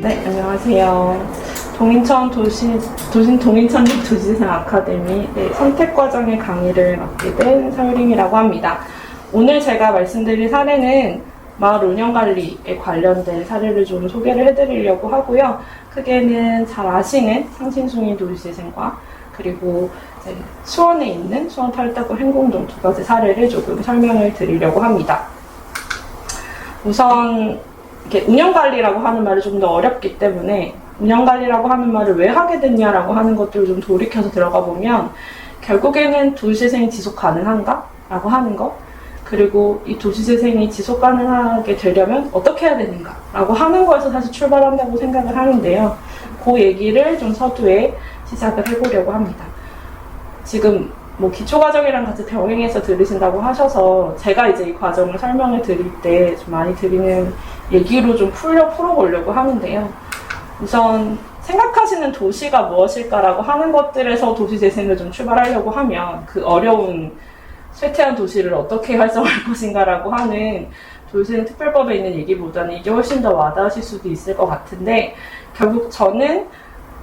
네, 안녕하세요. 동인천 도시재생 아카데미 선택과정의 강의를 맡게 된 서유림이라고 합니다. 오늘 제가 말씀드릴 사례는 마을 운영관리에 관련된 사례를 좀 소개를 해드리려고 하고요. 크게는 잘 아시는 상신숭이 도시재생과 그리고 수원에 있는 수원 탈덕구 행궁동 두 가지 사례를 조금 설명을 드리려고 합니다. 우선 이렇게 운영관리라고 하는 말이 좀 더 어렵기 때문에 운영관리라고 하는 말을 왜 하게 됐냐라고 하는 것들을 좀 돌이켜서 들어가 보면 결국에는 도시재생이 지속 가능한가? 라고 하는 것, 그리고 이 도시재생이 지속 가능하게 되려면 어떻게 해야 되는가? 라고 하는 거에서 사실 출발한다고 생각을 하는데요. 그 얘기를 좀 서두에 시작을 해보려고 합니다. 지금 기초과정이랑 같이 병행해서 들으신다고 하셔서 제가 이제 이 과정을 설명을 드릴 때 좀 많이 드리는 얘기로 좀 풀어보려고 하는데요. 우선 생각하시는 도시가 무엇일까라고 하는 것들에서 도시재생을 좀 출발하려고 하면 그 어려운 쇠퇴한 도시를 어떻게 활성화할 것인가라고 하는 도시재생 특별법에 있는 얘기보다는 이게 훨씬 더 와닿으실 수도 있을 것 같은데, 결국 저는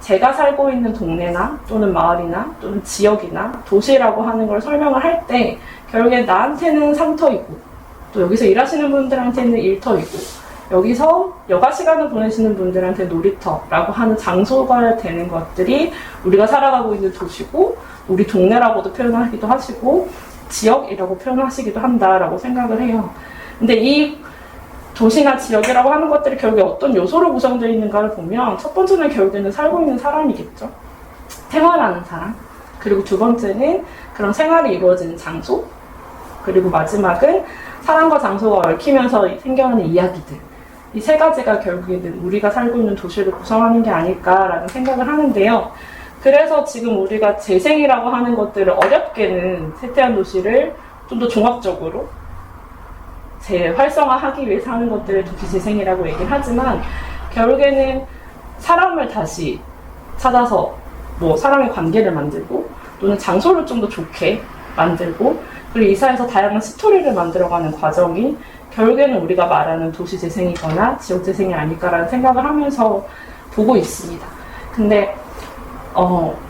제가 살고 있는 동네나 또는 마을이나 또는 지역이나 도시라고 하는 걸 설명을 할 때 결국엔 나한테는 상터이고 또 여기서 일하시는 분들한테는 일터이고 여기서 여가 시간을 보내시는 분들한테 놀이터라고 하는 장소가 되는 것들이 우리가 살아가고 있는 도시고 우리 동네라고도 표현하기도 하시고 지역이라고 표현하시기도 한다라고 생각을 해요. 근데 이 도시나 지역이라고 하는 것들이 결국에 어떤 요소로 구성되어 있는가를 보면 첫 번째는 결국에는 살고 있는 사람이겠죠. 생활하는 사람. 그리고 두 번째는 그런 생활이 이루어지는 장소. 그리고 마지막은 사람과 장소가 얽히면서 생겨나는 이야기들. 이 세 가지가 결국에는 우리가 살고 있는 도시를 구성하는 게 아닐까라는 생각을 하는데요. 그래서 지금 우리가 재생이라고 하는 것들을 어렵게는 쇠퇴한 도시를 좀 더 종합적으로 재활성화하기 위해서 하는 것들을 도시재생이라고 얘기를 하지만 결국에는 사람을 다시 찾아서 사람의 관계를 만들고 또는 장소를 좀 더 좋게 만들고 그리고 이 사회에서 다양한 스토리를 만들어가는 과정이 결국에는 우리가 말하는 도시재생이거나 지역재생이 아닐까라는 생각을 하면서 보고 있습니다. 근데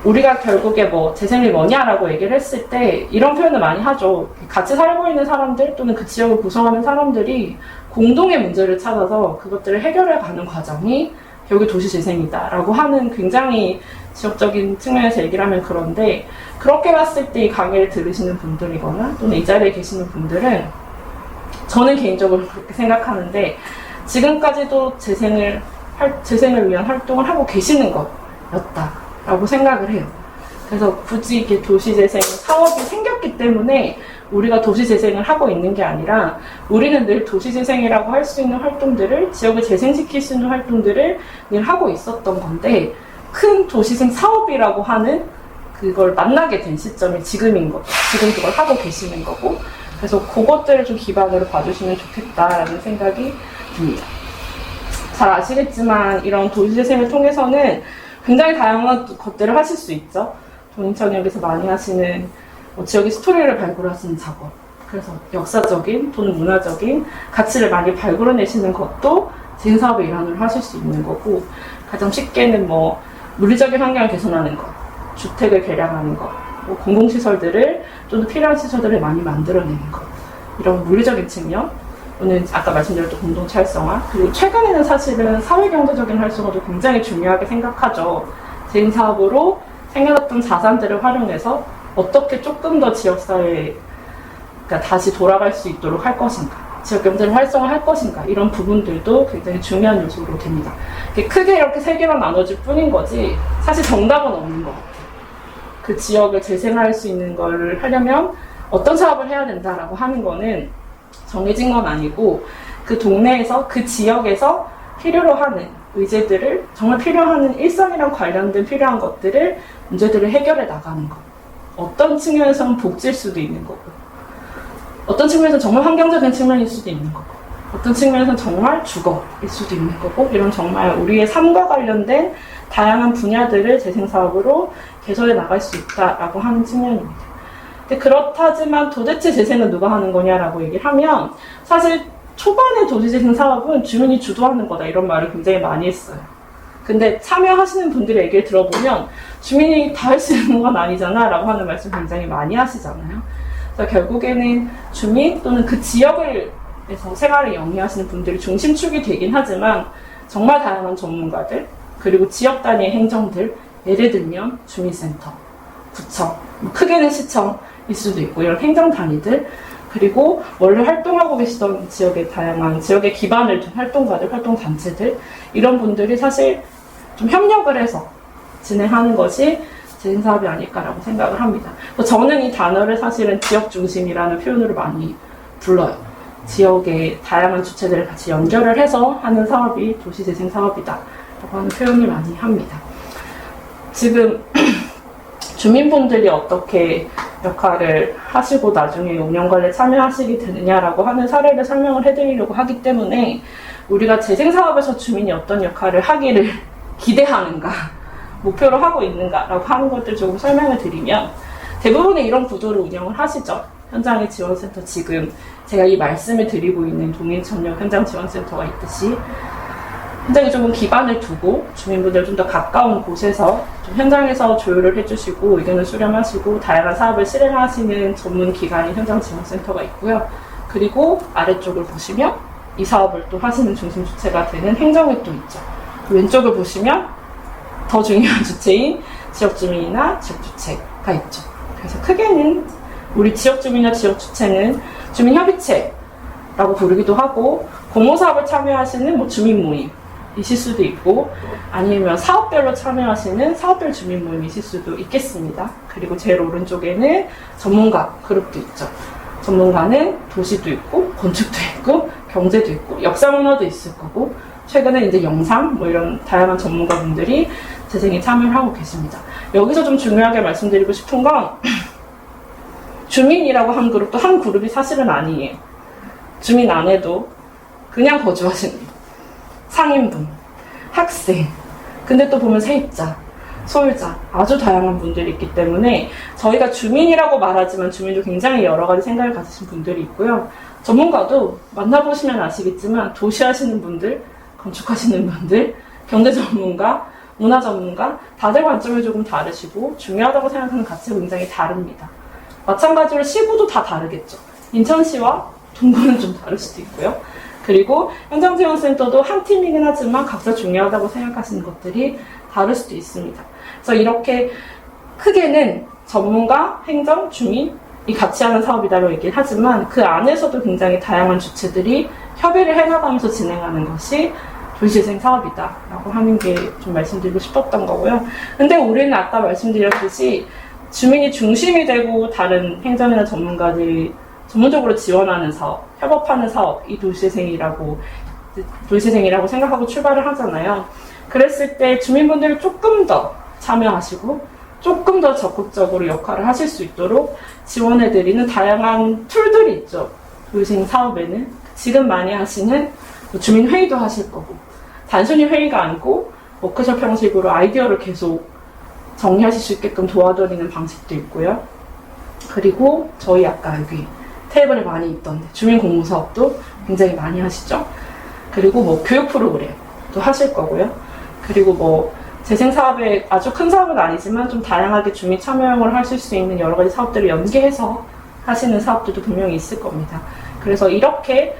우리가 결국에 재생이 뭐냐라고 얘기를 했을 때 이런 표현을 많이 하죠. 같이 살고 있는 사람들 또는 그 지역을 구성하는 사람들이 공동의 문제를 찾아서 그것들을 해결해 가는 과정이 결국 도시재생이다라고 하는 굉장히 지역적인 측면에서 얘기를 하면 그런데, 그렇게 봤을 때 이 강의를 들으시는 분들이거나 또는 이 자리에 계시는 분들은 저는 개인적으로 그렇게 생각하는데 지금까지도 재생을 위한 활동을 하고 계시는 것이었다 라고 생각을 해요. 그래서 굳이 이렇게 도시재생 사업이 생겼기 때문에 우리가 도시재생을 하고 있는 게 아니라 우리는 늘 도시재생이라고 할 수 있는 활동들을, 지역을 재생시킬 수 있는 활동들을 늘 하고 있었던 건데, 큰 도시재생 사업이라고 하는 그걸 만나게 된 시점이 지금인 거고, 지금 그걸 하고 계시는 거고, 그래서 그것들을 좀 기반으로 봐주시면 좋겠다라는 생각이 듭니다. 잘 아시겠지만 이런 도시재생을 통해서는 굉장히 다양한 것들을 하실 수 있죠. 동인천역에서 많이 하시는 지역의 스토리를 발굴하시는 작업, 그래서 역사적인 또는 문화적인 가치를 많이 발굴해내시는 것도 재생사업의 일환으로 하실 수 있는 거고, 가장 쉽게는 물리적인 환경을 개선하는 것, 주택을 개량하는 것, 공공시설들을 좀 더 필요한 시설들을 많이 만들어내는 것, 이런 물리적인 측면, 오늘 아까 말씀드렸던 공동체 활성화, 그리고 최근에는 사실은 사회경제적인 활성화도 굉장히 중요하게 생각하죠. 재생사업으로 생겨났던 자산들을 활용해서 어떻게 조금 더 지역사회가 다시 돌아갈 수 있도록 할 것인가, 지역경제를 활성화할 것인가, 이런 부분들도 굉장히 중요한 요소로 됩니다. 크게 이렇게 세 개만 나눠질 뿐인 거지 사실 정답은 없는 것 같아요. 그 지역을 재생할 수 있는 걸 하려면 어떤 사업을 해야 된다라고 하는 거는 정해진 건 아니고, 그 동네에서 그 지역에서 필요로 하는 의제들을, 정말 필요한 일상이랑 관련된 필요한 것들을, 문제들을 해결해 나가는 것. 어떤 측면에서는 복지일 수도 있는 거고, 어떤 측면에서는 정말 환경적인 측면일 수도 있는 거고, 어떤 측면에서는 정말 주거일 수도 있는 거고, 이런 정말 우리의 삶과 관련된 다양한 분야들을 재생사업으로 개설해 나갈 수 있다라고 하는 측면입니다. 근데 그렇다지만 도대체 재생은 누가 하는 거냐라고 얘기를 하면, 사실 초반에 도시재생 사업은 주민이 주도하는 거다, 이런 말을 굉장히 많이 했어요. 근데 참여하시는 분들의 얘기를 들어보면 주민이 다 할 수 있는 건 아니잖아 라고 하는 말씀 굉장히 많이 하시잖아요. 그래서 결국에는 주민 또는 그 지역에서 생활을 영위하시는 분들이 중심축이 되긴 하지만 정말 다양한 전문가들 그리고 지역 단위의 행정들, 예를 들면 주민센터, 구청, 크게는 시청일 수도 있고 이런 행정 단위들, 그리고 원래 활동하고 계시던 지역의 다양한 지역의 기반을 둔 활동가들, 활동단체들, 이런 분들이 사실 좀 협력을 해서 진행하는 것이 재생사업이 아닐까라고 생각을 합니다. 저는 이 단어를 사실은 지역 중심이라는 표현으로 많이 불러요. 지역의 다양한 주체들을 같이 연결을 해서 하는 사업이 도시재생사업이다 라고 하는 표현을 많이 합니다. 지금 주민분들이 어떻게 역할을 하시고 나중에 운영관리에 참여하시게 되느냐라고 하는 사례를 설명을 해드리려고 하기 때문에 우리가 재생사업에서 주민이 어떤 역할을 하기를 기대하는가, 목표로 하고 있는가라고 하는 것들 조금 설명을 드리면, 대부분의 이런 구조를 운영을 하시죠. 현장의 지원센터, 지금 제가 이 말씀을 드리고 있는 동인천역 현장지원센터가 있듯이 현장에 조금 기반을 두고 주민분들 좀 더 가까운 곳에서 좀 현장에서 조율을 해주시고 의견을 수렴하시고 다양한 사업을 실행하시는 전문 기관인 현장지원센터가 있고요. 그리고 아래쪽을 보시면 이 사업을 또 하시는 중심 주체가 되는 행정이 또 있죠. 왼쪽을 보시면 더 중요한 주체인 지역주민이나 지역주체가 있죠. 그래서 크게는 우리 지역주민이나 지역주체는 주민협의체라고 부르기도 하고, 공모사업을 참여하시는 뭐 주민모임이실 수도 있고, 아니면 사업별로 참여하시는 사업별 주민모임이실 수도 있겠습니다. 그리고 제일 오른쪽에는 전문가 그룹도 있죠. 전문가는 도시도 있고, 건축도 있고, 경제도 있고, 역사문화도 있을 거고, 최근에 이제 영상, 뭐 이런 다양한 전문가분들이 재생에 참여를 하고 계십니다. 여기서 좀 중요하게 말씀드리고 싶은 건, 주민이라고 한 그룹도 한 그룹이 사실은 아니에요. 주민 안에도 그냥 거주하시는 분, 상인분, 학생, 근데 또 보면 세입자, 소유자, 아주 다양한 분들이 있기 때문에 저희가 주민이라고 말하지만 주민도 굉장히 여러 가지 생각을 가지신 분들이 있고요. 전문가도 만나보시면 아시겠지만 도시 하시는 분들, 건축하시는 분들, 경제 전문가, 문화 전문가, 다들 관점이 조금 다르시고 중요하다고 생각하는 가치가 굉장히 다릅니다. 마찬가지로 시구도 다 다르겠죠. 인천시와 동구는 좀 다를 수도 있고요. 그리고 현장지원센터도 한 팀이긴 하지만 각자 중요하다고 생각하시는 것들이 다를 수도 있습니다. 그래서 이렇게 크게는 전문가, 행정, 주민이 같이 하는 사업이라고 얘기를 하지만 그 안에서도 굉장히 다양한 주체들이 협의를 해나가면서 진행하는 것이 도시재생 사업이다 라고 하는 게 좀 말씀드리고 싶었던 거고요. 근데 우리는 아까 말씀드렸듯이 주민이 중심이 되고 다른 행정이나 전문가들이 전문적으로 지원하는 사업, 협업하는 사업, 이 도시재생이라고 생각하고 출발을 하잖아요. 그랬을 때 주민분들이 조금 더 참여하시고 조금 더 적극적으로 역할을 하실 수 있도록 지원해드리는 다양한 툴들이 있죠. 도시재생 사업에는 지금 많이 하시는 주민회의도 하실 거고, 단순히 회의가 아니고 워크숍 형식으로 아이디어를 계속 정리하실 수 있게끔 도와드리는 방식도 있고요. 그리고 저희 아까 여기 테이블에 많이 있던데 주민 공모 사업도 굉장히 많이 하시죠. 그리고 뭐 교육 프로그램도 하실 거고요. 그리고 뭐 재생 사업에 아주 큰 사업은 아니지만 좀 다양하게 주민 참여형을 하실 수 있는 여러 가지 사업들을 연계해서 하시는 사업들도 분명히 있을 겁니다. 그래서 이렇게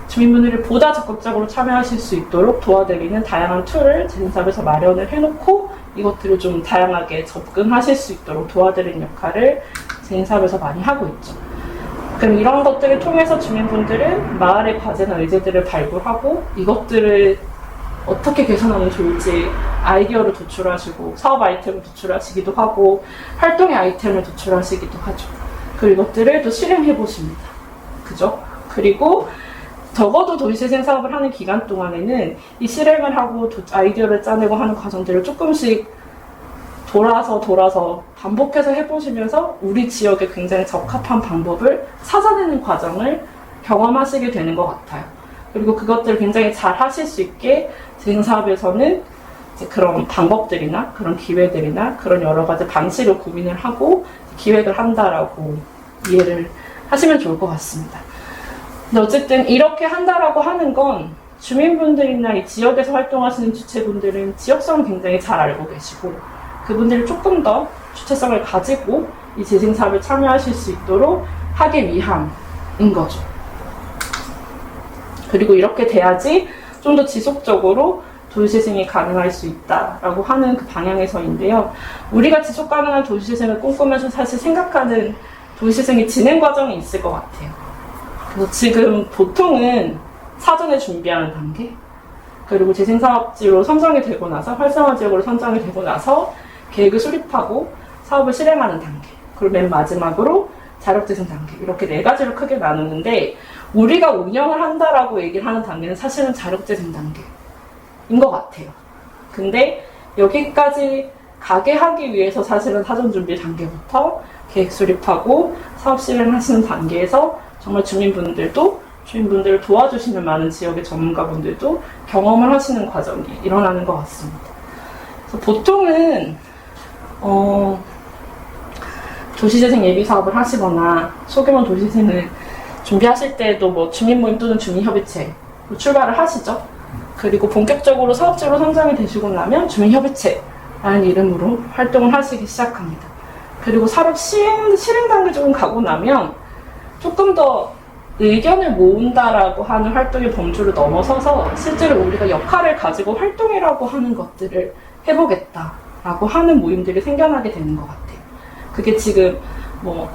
주민분들이 보다 적극적으로 참여하실 수 있도록 도와드리는 다양한 툴을 재생사업에서 마련을 해놓고 이것들을 좀 다양하게 접근하실 수 있도록 도와드리는 역할을 재생사업에서 많이 하고 있죠. 그럼 이런 것들을 통해서 주민분들은 마을의 과제나 의제들을 발굴하고 이것들을 어떻게 개선하면 좋을지 아이디어를 도출하시고 사업 아이템을 도출하시기도 하고 활동의 아이템을 도출하시기도 하죠. 그리고 이것들을 또 실행해 보십니다. 그죠? 그리고 적어도 도시재생 사업을 하는 기간 동안에는 이 실행을 하고 아이디어를 짜내고 하는 과정들을 조금씩 돌아서 반복해서 해보시면서 우리 지역에 굉장히 적합한 방법을 찾아내는 과정을 경험하시게 되는 것 같아요. 그리고 그것들을 굉장히 잘 하실 수 있게 재생사업에서는 이제 그런 방법들이나 그런 기회들이나 그런 여러 가지 방식을 고민을 하고 기획을 한다라고 이해를 하시면 좋을 것 같습니다. 근데 어쨌든 이렇게 한다라고 하는 건 주민분들이나 이 지역에서 활동하시는 주체분들은 지역성을 굉장히 잘 알고 계시고 그분들이 조금 더 주체성을 가지고 이 재생사업에 참여하실 수 있도록 하기 위함인 거죠. 그리고 이렇게 돼야지 좀 더 지속적으로 도시재생이 가능할 수 있다라고 하는 그 방향에서인데요. 우리가 지속가능한 도시재생을 꿈꾸면서 사실 생각하는 도시재생의 진행 과정이 있을 것 같아요. 그래서 지금 보통은 사전에 준비하는 단계, 그리고 재생사업지로 선정이 되고 나서 활성화 지역으로 선정이 되고 나서 계획을 수립하고 사업을 실행하는 단계, 그리고 맨 마지막으로 자력재생 단계, 이렇게 네 가지로 크게 나누는데 우리가 운영을 한다라고 얘기를 하는 단계는 사실은 자력재생 단계인 것 같아요. 근데 여기까지 가게 하기 위해서 사실은 사전 준비 단계부터 계획 수립하고 사업 실행하시는 단계에서 정말 주민분들을 도와주시는 많은 지역의 전문가분들도 경험을 하시는 과정이 일어나는 것 같습니다. 그래서 보통은 도시재생 예비 사업을 하시거나 소규모 도시재생을 준비하실 때도 뭐 주민모임 또는 주민협의체로 출발을 하시죠. 그리고 본격적으로 사업지로 선정이 되시고 나면 주민협의체라는 이름으로 활동을 하시기 시작합니다. 그리고 사업 실행 단계 조금 가고 나면 조금 더 의견을 모은다라고 하는 활동의 범주를 넘어서서 실제로 우리가 역할을 가지고 활동이라고 하는 것들을 해보겠다라고 하는 모임들이 생겨나게 되는 것 같아요. 그게 지금 뭐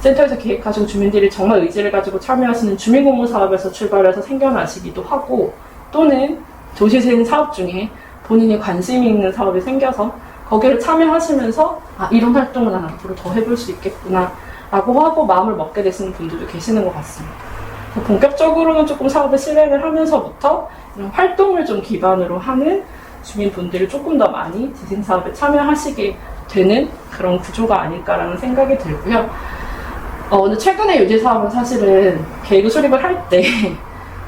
센터에서 기획하시고 주민들이 정말 의지를 가지고 참여하시는 주민공무 사업에서 출발해서 생겨나시기도 하고, 또는 도시재생 사업 중에 본인이 관심이 있는 사업이 생겨서 거기를 참여하시면서 이런 활동을 난 앞으로 더 해볼 수 있겠구나 라고 하고 마음을 먹게 되시는 분들도 계시는 것 같습니다. 본격적으로는 조금 사업을 실행을 하면서부터 이런 활동을 좀 기반으로 하는 주민분들이 조금 더 많이 재생사업에 참여하시게 되는 그런 구조가 아닐까라는 생각이 들고요. 근데 최근에 유지사업은 사실은 계획 수립을 할 때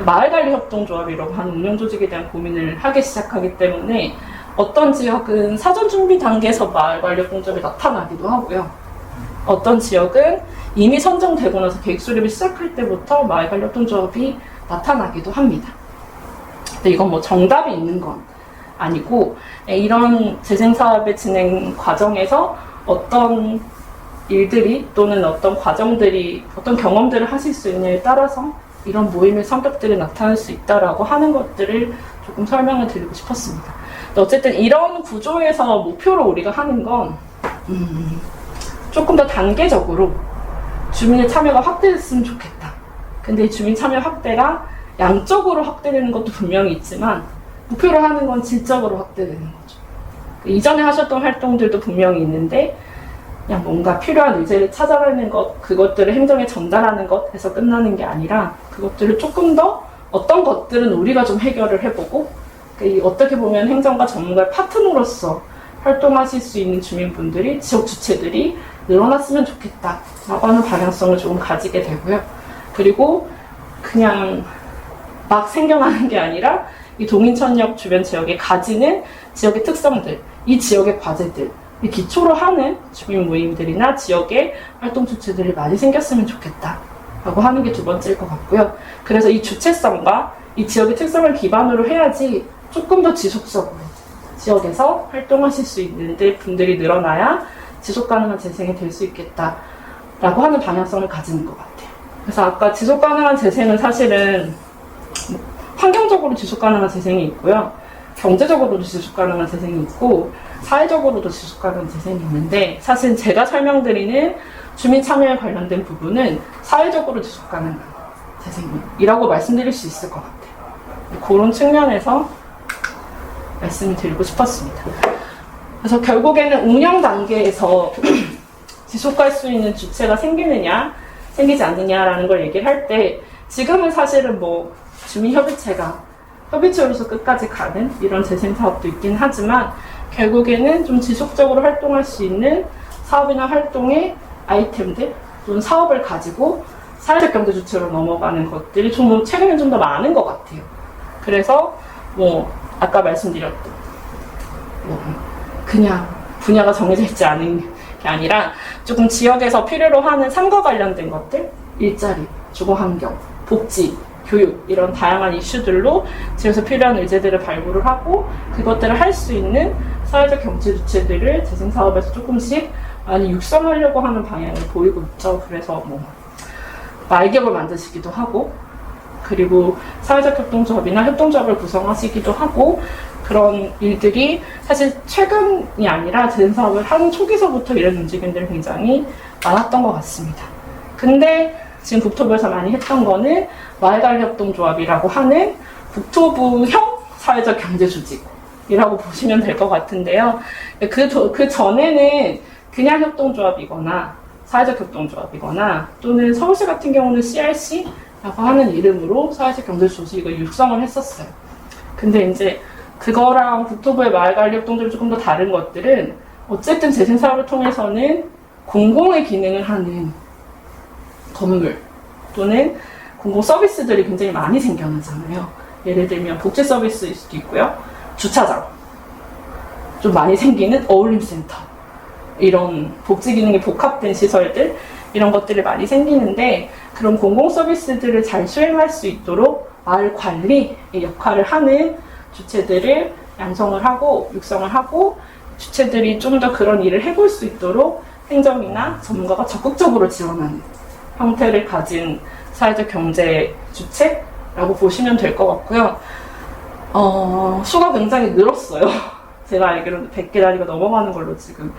마을관리협동조합이라고 하는 운영조직에 대한 고민을 하기 시작하기 때문에 어떤 지역은 사전 준비 단계에서 마을관리협동조합이 나타나기도 하고요. 어떤 지역은 이미 선정되고 나서 계획 수립을 시작할 때부터 마을관리협동조합이 나타나기도 합니다. 근데 이건 뭐 정답이 있는 건 아니고, 이런 재생사업의 진행 과정에서 어떤 일들이 또는 어떤 과정들이 어떤 경험들을 하실 수 있느냐에 따라서 이런 모임의 성격들이 나타날 수 있다라고 하는 것들을 조금 설명을 드리고 싶었습니다. 어쨌든 이런 구조에서 목표로 우리가 하는 건 조금 더 단계적으로 주민의 참여가 확대됐으면 좋겠다. 근데 이 주민 참여 확대가 양적으로 확대되는 것도 분명히 있지만 목표로 하는 건 질적으로 확대되는 거죠. 이전에 하셨던 활동들도 분명히 있는데 그냥 뭔가 필요한 의제를 찾아내는 것, 그것들을 행정에 전달하는 것에서 끝나는 게 아니라 그것들을 조금 더 어떤 것들은 우리가 좀 해결을 해보고, 어떻게 보면 행정과 전문가의 파트너로서 활동하실 수 있는 주민분들이, 지역 주체들이 늘어났으면 좋겠다라고 하는 방향성을 조금 가지게 되고요. 그리고 그냥 막 생겨나는 게 아니라 이 동인천역 주변 지역에 가지는 지역의 특성들, 이 지역의 과제들, 이 기초로 하는 주민 모임들이나 지역의 활동 주체들이 많이 생겼으면 좋겠다라고 하는 게 두 번째일 것 같고요. 그래서 이 주체성과 이 지역의 특성을 기반으로 해야지 조금 더 지속적으로 지역에서 활동하실 수 있는데 분들이 늘어나야 지속가능한 재생이 될 수 있겠다라고 하는 방향성을 가지는 것 같아요. 그래서 아까 지속가능한 재생은 사실은 환경적으로 지속가능한 재생이 있고요. 경제적으로도 지속가능한 재생이 있고 사회적으로도 지속가능한 재생이 있는데, 사실 제가 설명드리는 주민 참여에 관련된 부분은 사회적으로 지속가능한 재생이라고 말씀드릴 수 있을 것 같아요. 그런 측면에서 말씀을 드리고 싶었습니다. 그래서 결국에는 운영 단계에서 지속할 수 있는 주체가 생기느냐 생기지 않느냐라는 걸 얘기를 할 때, 지금은 사실은 뭐 주민협의체가 협의체로서 끝까지 가는 이런 재생사업도 있긴 하지만, 결국에는 좀 지속적으로 활동할 수 있는 사업이나 활동의 아이템들 또는 사업을 가지고 사회적 경제 주체로 넘어가는 것들이 좀 최근엔 좀 더 많은 것 같아요. 그래서 뭐 아까 말씀드렸던 그냥 분야가 정해져 있지 않은 게 아니라 조금 지역에서 필요로 하는 삶과 관련된 것들, 일자리, 주거환경, 복지 교육 이런 다양한 이슈들로 지역에서 필요한 의제들을 발굴을 하고 그것들을 할 수 있는 사회적 경제 주체들을 재생사업에서 조금씩 많이 육성하려고 하는 방향을 보이고 있죠. 그래서 뭐 말기업을 만드시기도 하고 그리고 사회적 협동조합이나 협동조합을 구성하시기도 하고 그런 일들이 사실 최근이 아니라 재생사업을 한 초기서부터 이런 움직임들이 굉장히 많았던 것 같습니다. 근데 지금 국토부에서 많이 했던 거는 마을관리협동조합이라고 하는 국토부형 사회적 경제 조직이라고 보시면 될 것 같은데요. 그 전에는 그냥 협동조합이거나 사회적 협동조합이거나 또는 서울시 같은 경우는 CRC라고 하는 이름으로 사회적 경제 조직을 육성을 했었어요. 근데 이제 그거랑 국토부의 마을관리협동조합이 조금 더 다른 것들은 어쨌든 재생사업을 통해서는 공공의 기능을 하는 건물 또는 공공 서비스들이 굉장히 많이 생겨나잖아요. 예를 들면 복지 서비스일 수도 있고요. 주차장, 좀 많이 생기는 어울림센터, 이런 복지 기능이 복합된 시설들, 이런 것들이 많이 생기는데 그런 공공 서비스들을 잘 수행할 수 있도록 마을 관리의 역할을 하는 주체들을 양성을 하고 육성을 하고 주체들이 좀 더 그런 일을 해볼 수 있도록 행정이나 전문가가 적극적으로 지원하는 형태를 가진 사회적 경제 주체라고 보시면 될 것 같고요. 수가 굉장히 늘었어요. 제가 알기로는 100개 단위가 넘어가는 걸로 지금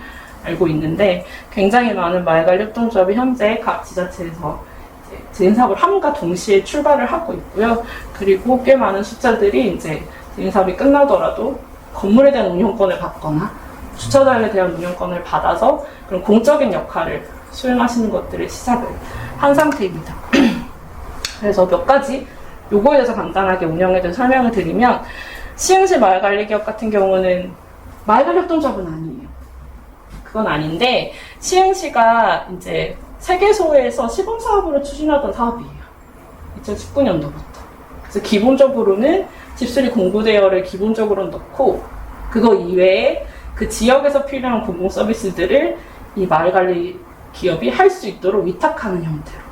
알고 있는데 굉장히 많은 마을관리협동조합이 현재 각 지자체에서 재생사업을 함과 동시에 출발을 하고 있고요. 그리고 꽤 많은 숫자들이 이제 재생사업이 끝나더라도 건물에 대한 운영권을 받거나 주차장에 대한 운영권을 받아서 그런 공적인 역할을 수행하시는 것들을 시작을 한 상태입니다. 그래서 몇 가지 요거에 대해서 간단하게 운영에 대해서 설명을 드리면 시흥시 마을관리기업 같은 경우는 마을관리협동조합은 아니에요. 그건 아닌데 시흥시가 이제 세계소에서 시범사업으로 추진하던 사업이에요. 2019년도부터. 그래서 기본적으로는 집수리 공구대여를 기본적으로 넣고 그거 이외에 그 지역에서 필요한 공공 서비스들을 이 마을관리 기업이 할 수 있도록 위탁하는 형태로.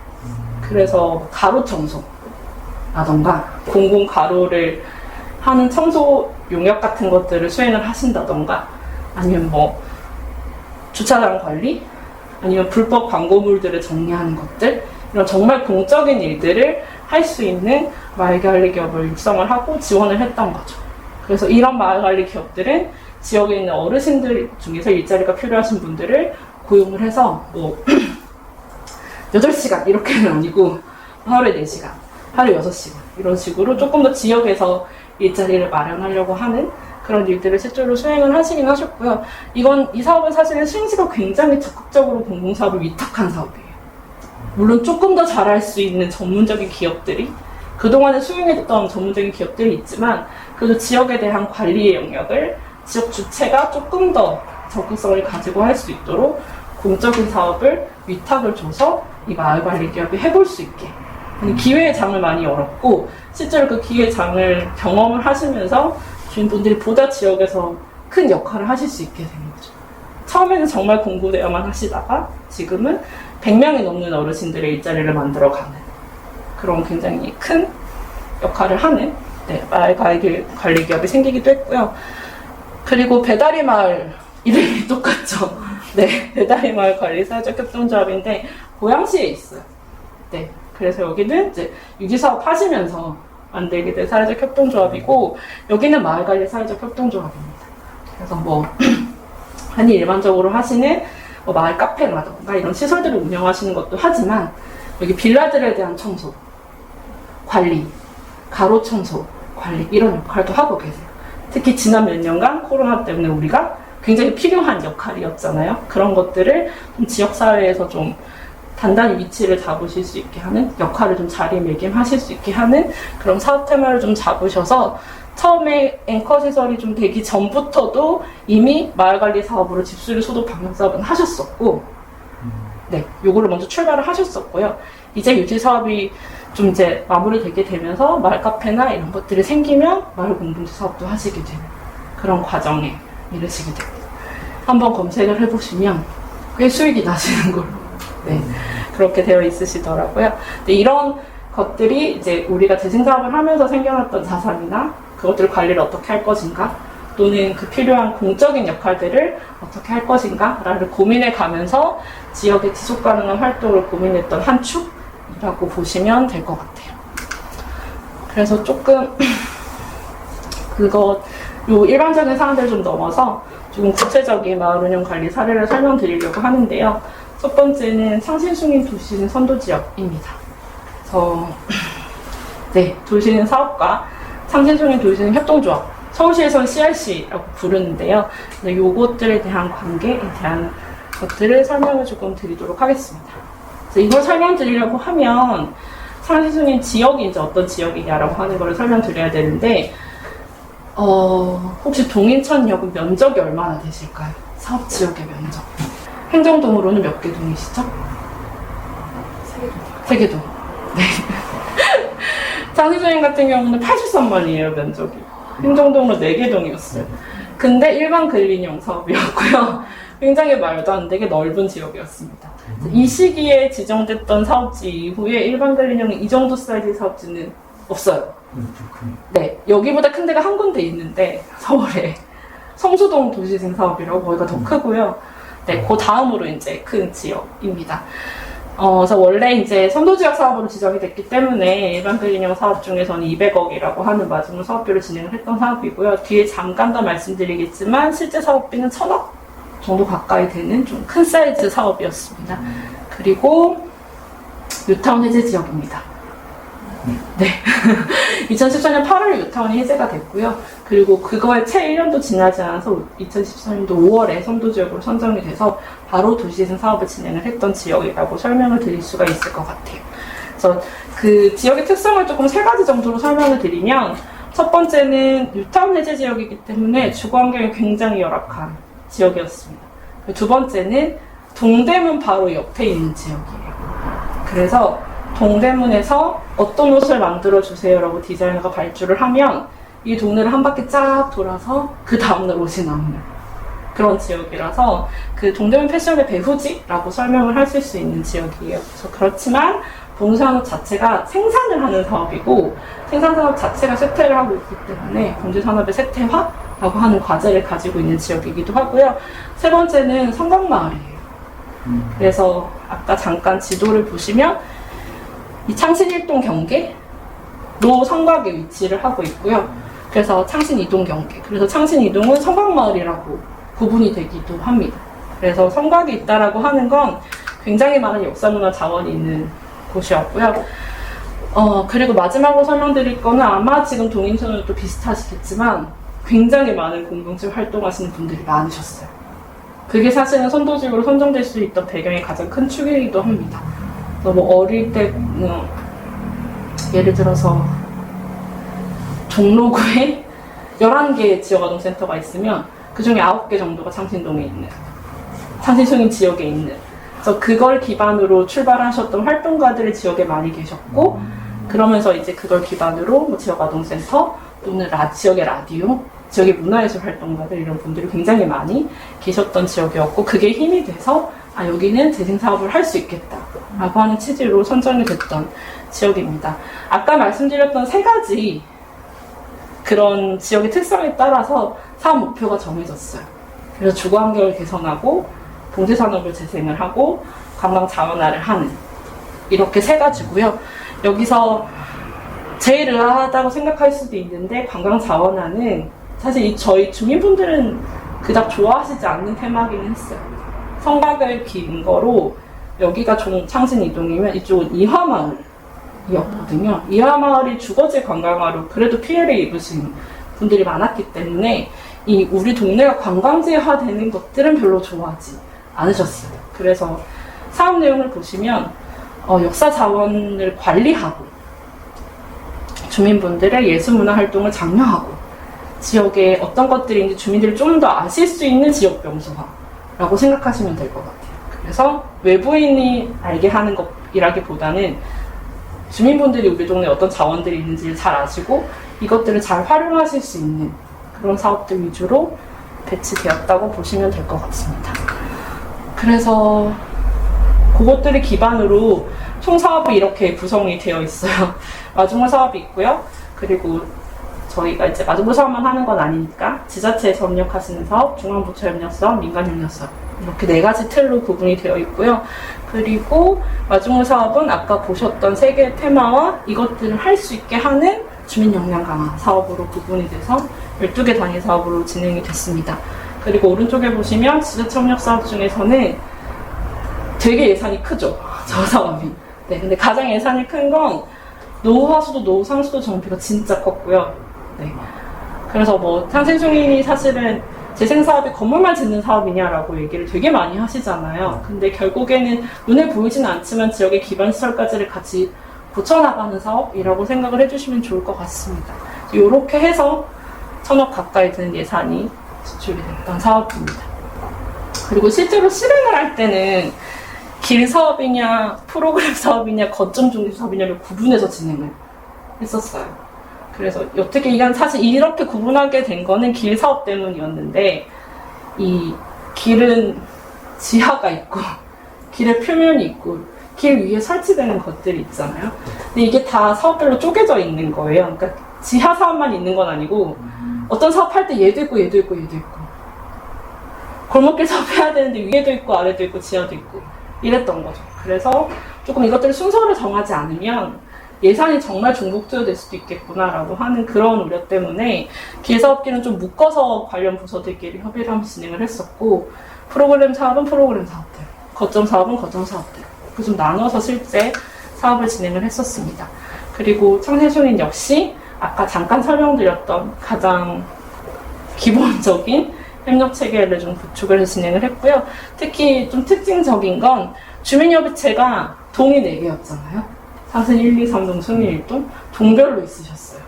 그래서 가로 청소라던가 공공 가로를 하는 청소 용역 같은 것들을 수행을 하신다던가 아니면 뭐 주차장 관리 아니면 불법 광고물들을 정리하는 것들 이런 정말 공적인 일들을 할 수 있는 마을관리 기업을 육성을 하고 지원을 했던 거죠. 그래서 이런 마을관리 기업들은 지역에 있는 어르신들 중에서 일자리가 필요하신 분들을 고용을 해서 뭐 8시간 이렇게는 아니고 하루에 4시간, 하루에 6시간 이런 식으로 조금 더 지역에서 일자리를 마련하려고 하는 그런 일들을 실제로 수행을 하시긴 하셨고요. 이 사업은 사실은 시흥시가 굉장히 적극적으로 공공사업을 위탁한 사업이에요. 물론 조금 더 잘할 수 있는 전문적인 기업들이 그동안에 수행했던 전문적인 기업들이 있지만 그래도 지역에 대한 관리의 영역을 지역 주체가 조금 더 적극성을 가지고 할 수 있도록 공적인 사업을 위탁을 줘서 이 마을관리 기업이 해볼 수 있게 기회의 장을 많이 열었고 실제로 그 기회의 장을 경험을 하시면서 주민분들이 보다 지역에서 큰 역할을 하실 수 있게 된 거죠. 처음에는 정말 공구대여만 하시다가 지금은 100명이 넘는 어르신들의 일자리를 만들어가는 그런 굉장히 큰 역할을 하는 마을관리 기업이 생기기도 했고요. 그리고 배다리 마을 이름이 똑같죠. 네, 배다리 마을 관리 사회적 협동조합인데 고양시에 있어요. 네, 그래서 여기는 이제 유지사업 하시면서 만들게 된 사회적 협동조합이고 여기는 마을관리 사회적 협동조합입니다. 그래서 뭐 흔히 일반적으로 하시는 뭐 마을 카페라던가 이런 시설들을 운영하시는 것도 하지만 여기 빌라들에 대한 청소, 관리, 가로 청소, 관리 이런 역할도 하고 계세요. 특히 지난 몇 년간 코로나 때문에 우리가 굉장히 필요한 역할이었잖아요. 그런 것들을 좀 지역사회에서 좀 단단히 위치를 잡으실 수 있게 하는 역할을 좀 자리매김하실 수 있게 하는 그런 사업 테마를 좀 잡으셔서 처음에 앵커 시설이 좀 되기 전부터도 이미 마을관리 사업으로 집수리 소독 방역 사업은 하셨었고 네, 요거를 먼저 출발을 하셨었고요. 이제 유지 사업이 좀 이제 마무리되게 되면서 마을 카페나 이런 것들이 생기면 마을 공동체 사업도 하시게 되는 그런 과정에 이르시게 됩니다. 한번 검색을 해보시면 꽤 수익이 나시는 걸로 네, 그렇게 되어 있으시더라고요. 근데 이런 것들이 이제 우리가 재생사업을 하면서 생겨났던 자산이나 그것들 관리를 어떻게 할 것인가, 또는 그 필요한 공적인 역할들을 어떻게 할 것인가를 고민해 가면서 지역의 지속 가능한 활동을 고민했던 한 축이라고 보시면 될 것 같아요. 그래서 조금 요 일반적인 사안들을 좀 넘어서 조금 구체적인 마을운영 관리 사례를 설명드리려고 하는데요. 첫 번째는 창신승인 도시진 선도지역입니다. 그래서 네, 도시진 사업과 창신승인 도시진 협동조합, 서울시에서는 CRC라고 부르는데요. 요것들에 대한 관계에 대한 것들을 설명을 조금 드리도록 하겠습니다. 그래서 이걸 설명드리려고 하면 창신승인 지역이 이제 어떤 지역이냐라고 하는 걸 설명드려야 되는데, 혹시 동인천역은 면적이 얼마나 되실까요? 사업지역의 면적. 행정동으로는 몇 개 동이시죠? 3개 동. 네. 창신승인 같은 경우는 83만이에요, 면적이. 행정동으로 4개 동이었어요. 근데 일반 근린형 사업이었고요. 굉장히 말도 안 되게 넓은 지역이었습니다. 이 시기에 지정됐던 사업지 이후에 일반 근린형이 이 정도 사이즈의 사업지는 없어요. 네, 여기보다 큰 데가 한 군데 있는데 서울에 성수동 도시생 사업이라고 거기가 더 크고요. 네, 그 다음으로 이제 큰 지역입니다. 그래서 원래 이제 선도지역 사업으로 지정이 됐기 때문에 일반 근린형 사업 중에서는 200억이라고 하는 마지막 사업비로 진행을 했던 사업이고요. 뒤에 잠깐 더 말씀드리겠지만 실제 사업비는 1000억 정도 가까이 되는 좀 큰 사이즈 사업이었습니다. 그리고 뉴타운 해제 지역입니다. 네. 2014년 8월 뉴타운이 해제가 됐고요. 그리고 그거에 채 1년도 지나지 않아서 2014년도 5월에 선도지역으로 선정이 돼서 바로 도시재생 사업을 진행을 했던 지역이라고 설명을 드릴 수가 있을 것 같아요. 그래서 그 지역의 특성을 조금 3가지 정도로 설명을 드리면, 첫 번째는 뉴타운 해제 지역이기 때문에 주거 환경이 굉장히 열악한 지역이었습니다. 두 번째는 동대문 바로 옆에 있는 지역이에요. 그래서 동대문에서 어떤 옷을 만들어주세요라고 디자이너가 발주를 하면 이 동네를 한 바퀴 쫙 돌아서 그 다음날 옷이 나오는 그런 지역이라서 그 동대문 패션의 배후지라고 설명을 하실 수 있는 지역이에요. 그래서 그렇지만 봉사산업 자체가 생산을 하는 사업이고 생산산업 자체가 쇠퇴를 하고 있기 때문에 경제산업의 쇠퇴화라고 하는 과제를 가지고 있는 지역이기도 하고요. 세 번째는 성곽마을이에요. 그래서 아까 잠깐 지도를 보시면 이 창신 1동 경계로 성곽에 위치를 하고 있고요. 그래서 창신 2동 경계. 그래서 창신 2동은 성곽마을이라고 구분이 되기도 합니다. 그래서 성곽이 있다라고 하는 건 굉장히 많은 역사문화 자원이 있는 곳이었고요. 그리고 마지막으로 설명드릴 거는 아마 지금 동인천으로도 비슷하시겠지만 굉장히 많은 공동체 활동하시는 분들이 많으셨어요. 그게 사실은 선도지역으로 선정될 수 있던 배경의 가장 큰 축이기도 합니다. 뭐 어릴 때 예를 들어서 종로구에 11개의 지역아동센터가 있으면 그 중에 9개 정도가 창신동에 있는, 창신승인 지역에 있는, 그래서 그걸 기반으로 출발하셨던 활동가들이 지역에 많이 계셨고, 그러면서 이제 그걸 기반으로 뭐 지역아동센터 또는 지역의 라디오, 지역의 문화예술 활동가들 이런 분들이 굉장히 많이 계셨던 지역이었고, 그게 힘이 돼서 여기는 재생사업을 할 수 있겠다 라고 하는 취지로 선정이 됐던 지역입니다. 아까 말씀드렸던 3가지 그런 지역의 특성에 따라서 사업 목표가 정해졌어요. 그래서 주거환경을 개선하고 봉제산업을 재생을 하고 관광 자원화를 하는, 이렇게 3가지고요. 여기서 제일 의아하다고 생각할 수도 있는데 관광 자원화는 사실 저희 주민분들은 그닥 좋아하시지 않는 테마기는 했어요. 성곽을 긴 거로 여기가 창신 이동이면 이쪽은 이화마을이었거든요. 이화마을이 주거지 관광화로 그래도 피해를 입으신 분들이 많았기 때문에 이 우리 동네가 관광지화 되는 것들은 별로 좋아하지 않으셨어요. 그래서 사업 내용을 보시면 역사 자원을 관리하고 주민분들의 예술문화 활동을 장려하고 지역에 어떤 것들이 있는지 주민들이 좀 더 아실 수 있는 지역 명소화라고 생각하시면 될 것 같아요. 그래서 외부인이 알게 하는 것이라기보다는 주민분들이 우리 동네에 어떤 자원들이 있는지를 잘 아시고 이것들을 잘 활용하실 수 있는 그런 사업들 위주로 배치되었다고 보시면 될 것 같습니다. 그래서 그것들을 기반으로 총 사업이 이렇게 구성이 되어 있어요. 마중물 사업이 있고요. 그리고 저희가 이제 마중물 사업만 하는 건 아니니까 지자체에서 협력하시는 사업, 중앙부처 협력 사업, 민간 협력 사업 이렇게 4가지 틀로 구분이 되어 있고요. 그리고 마중물 사업은 아까 보셨던 3개의 테마와 이것들을 할 수 있게 하는 주민 역량 강화 사업으로 구분이 돼서 12개 단위 사업으로 진행이 됐습니다. 그리고 오른쪽에 보시면 지자체 협력 사업 중에서는 되게 예산이 크죠. 저 사업이. 네, 근데 가장 예산이 큰 건 노후 하수도, 노후 상수도 정비가 진짜 컸고요. 네. 그래서 뭐 상생중인이 사실은 재생 사업이 건물만 짓는 사업이냐라고 얘기를 되게 많이 하시잖아요. 근데 결국에는 눈에 보이지는 않지만 지역의 기반 시설까지를 같이 고쳐나가는 사업이라고 생각을 해주시면 좋을 것 같습니다. 이렇게 해서 1,000억 가까이 드는 예산이 지출이 됐던 사업입니다. 그리고 실제로 실행을 할 때는 길 사업이냐, 프로그램 사업이냐, 거점 중립 사업이냐를 구분해서 진행을 했었어요. 그래서 어떻게 이건 사실 이렇게 구분하게 된 거는 길 사업 때문이었는데, 이 길은 지하가 있고, 길의 표면이 있고, 길 위에 설치되는 것들이 있잖아요. 근데 이게 다 사업별로 쪼개져 있는 거예요. 그러니까 지하 사업만 있는 건 아니고, 어떤 사업할 때 얘도 있고, 얘도 있고, 얘도 있고. 골목길 사업해야 되는데 위에도 있고, 아래도 있고, 지하도 있고. 이랬던 거죠. 그래서 조금 이것들 순서를 정하지 않으면 예산이 정말 중복투여될 수도 있겠구나라고 하는 그런 우려 때문에 길사업기는 좀 묶어서 관련 부서들끼리 협의를 하면서 진행을 했었고, 프로그램 사업은 프로그램 사업들, 거점 사업은 거점 사업들, 그 좀 나눠서 실제 사업을 진행을 했었습니다. 그리고 청생중인 역시 아까 잠깐 설명드렸던 가장 기본적인 협력 체계를 좀 구축을 해서 진행을 했고요. 특히 좀 특징적인 건 주민협의체가 동이 4개였잖아요. 사슬 1, 2, 3동, 승리 1동 동별로 있으셨어요.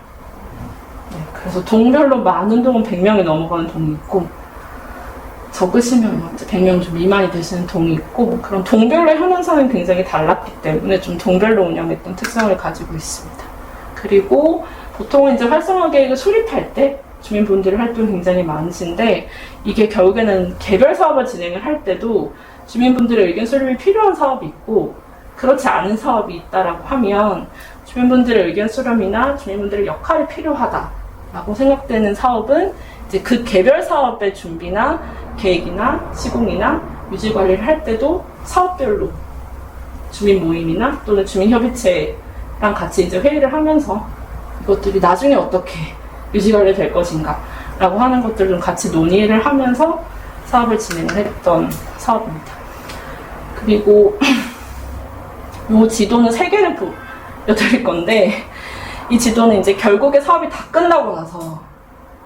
네, 그래서 동별로 많은 동은 100명이 넘어가는 동이 있고, 적으시면 100명 좀 미만이 되시는 동이 있고, 그런 동별로 현황사는 굉장히 달랐기 때문에 좀 동별로 운영했던 특성을 가지고 있습니다. 그리고 보통은 이제 활성화 계획을 수립할 때 주민분들의 활동이 굉장히 많으신데, 이게 결국에는 개별 사업을 진행을 할 때도 주민분들의 의견 수렴이 필요한 사업이 있고 그렇지 않은 사업이 있다라고 하면 주민분들의 의견 수렴이나 주민분들의 역할이 필요하다라고 생각되는 사업은 이제 그 개별 사업의 준비나 계획이나 시공이나 유지 관리를 할 때도 사업별로 주민 모임이나 또는 주민협의체랑 같이 이제 회의를 하면서 이것들이 나중에 어떻게 유지 관리 될 것인가 라고 하는 것들을 좀 같이 논의를 하면서 사업을 진행을 했던 사업입니다. 그리고 이 지도는 3개를 보여드릴 건데, 이 지도는 이제 결국에 사업이 다 끝나고 나서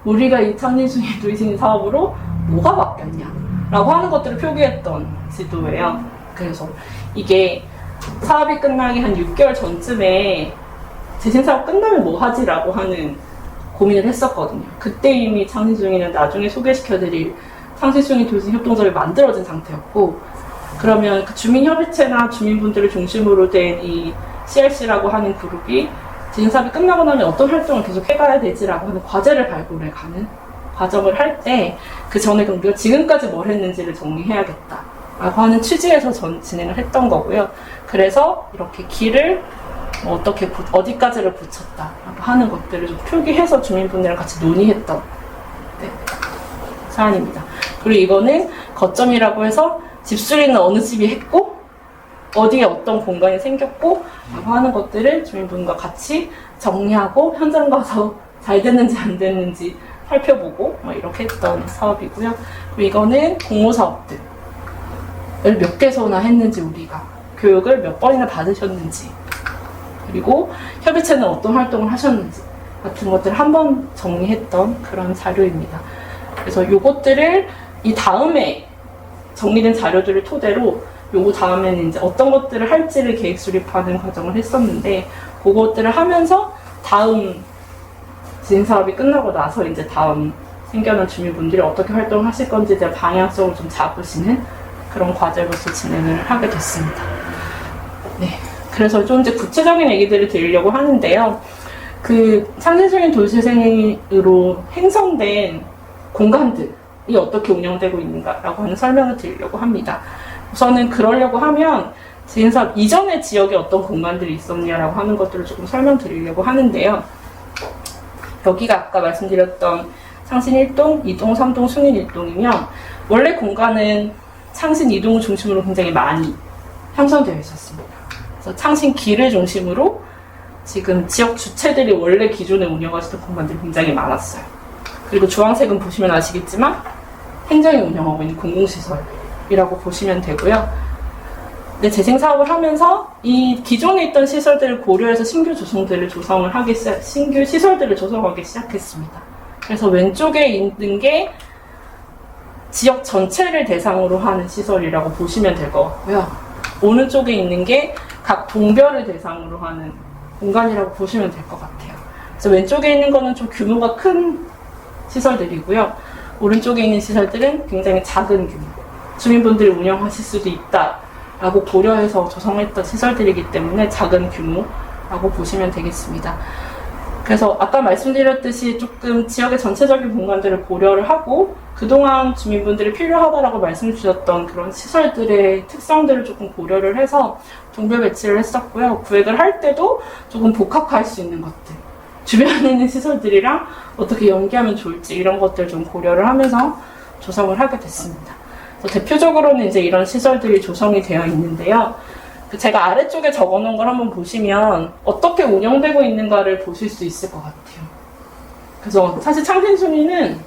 우리가 이 청년중인 도시생활 사업으로 뭐가 바뀌었냐 라고 하는 것들을 표기했던 지도예요. 그래서 이게 사업이 끝나기 한 6개월 전쯤에 재생사업 끝나면 뭐 하지? 라고 하는 고민을 했었거든요. 그때 이미 창신중이는 나중에 소개시켜드릴 창신중이 도시 협동조합이 만들어진 상태였고, 그러면 그 주민협의체나 주민분들을 중심으로 된 이 CRC라고 하는 그룹이 재생사업이 끝나고 나면 어떤 활동을 계속 해가야 되지라고 하는 과제를 발굴해가는 과정을 할 때, 그 전에 그럼 우리가 지금까지 뭘 했는지를 정리해야겠다라고 하는 취지에서 진행을 했던 거고요. 그래서 이렇게 길을 어떻게 어디까지를 붙였다라고 하는 것들을 좀 표기해서 주민분들이랑 같이 논의했던 사안입니다. 그리고 이거는 거점이라고 해서 집수리는 어느 집이 했고 어디에 어떤 공간이 생겼고 라고 하는 것들을 주민분과 같이 정리하고 현장 가서 잘 됐는지 안 됐는지 살펴보고 이렇게 했던 사업이고요. 그리고 이거는 공모사업들을 몇 개소나 했는지, 우리가 교육을 몇 번이나 받으셨는지, 그리고 협의체는 어떤 활동을 하셨는지 같은 것들을 한번 정리했던 그런 자료입니다. 그래서 요것들을 이 다음에 정리된 자료들을 토대로 요거 다음에는 이제 어떤 것들을 할지를 계획 수립하는 과정을 했었는데, 그것들을 하면서 다음 진행 사업이 끝나고 나서 이제 다음 생겨난 주민분들이 어떻게 활동하실 건지에 대한 방향성을 좀 잡으시는 그런 과제로서 진행을 하게 됐습니다. 네. 그래서 좀 이제 구체적인 얘기들을 드리려고 하는데요. 그 상대적인 도시재생으로 형성된 공간들이 어떻게 운영되고 있는가라고 하는 설명을 드리려고 합니다. 우선은 그러려고 하면 재생사업 이전의 지역에 어떤 공간들이 있었냐라고 하는 것들을 조금 설명드리려고 하는데요. 여기가 아까 말씀드렸던 창신 1동, 2동, 3동, 숭인 1동이면 원래 공간은 창신 2동을 중심으로 굉장히 많이 형성되어 있었습니다. 그래서 창신 길을 중심으로 지금 지역 주체들이 원래 기존에 운영하시던 공간들이 굉장히 많았어요. 그리고 주황색은 보시면 아시겠지만 행정이 운영하고 있는 공공시설이라고 보시면 되고요. 네, 재생사업을 하면서 이 기존에 있던 시설들을 고려해서 신규 시설들을 조성하기 시작했습니다. 그래서 왼쪽에 있는 게 지역 전체를 대상으로 하는 시설이라고 보시면 될 것 같고요. 오른쪽에 있는 게 각 동별을 대상으로 하는 공간이라고 보시면 될 것 같아요. 그래서 왼쪽에 있는 거는 좀 규모가 큰 시설들이고요. 오른쪽에 있는 시설들은 굉장히 작은 규모. 주민분들이 운영하실 수도 있다라고 고려해서 조성했던 시설들이기 때문에 작은 규모라고 보시면 되겠습니다. 그래서 아까 말씀드렸듯이 조금 지역의 전체적인 공간들을 고려를 하고 그동안 주민분들이 필요하다라고 말씀 주셨던 그런 시설들의 특성들을 조금 고려를 해서 동별 배치를 했었고요. 구획을 할 때도 조금 복합화할 수 있는 것들, 주변에 있는 시설들이랑 어떻게 연계하면 좋을지 이런 것들 좀 고려를 하면서 조성을 하게 됐습니다. 대표적으로는 이제 이런 시설들이 조성이 되어 있는데요. 제가 아래쪽에 적어놓은 걸 한번 보시면 어떻게 운영되고 있는가를 보실 수 있을 것 같아요. 그래서 사실 창신순위는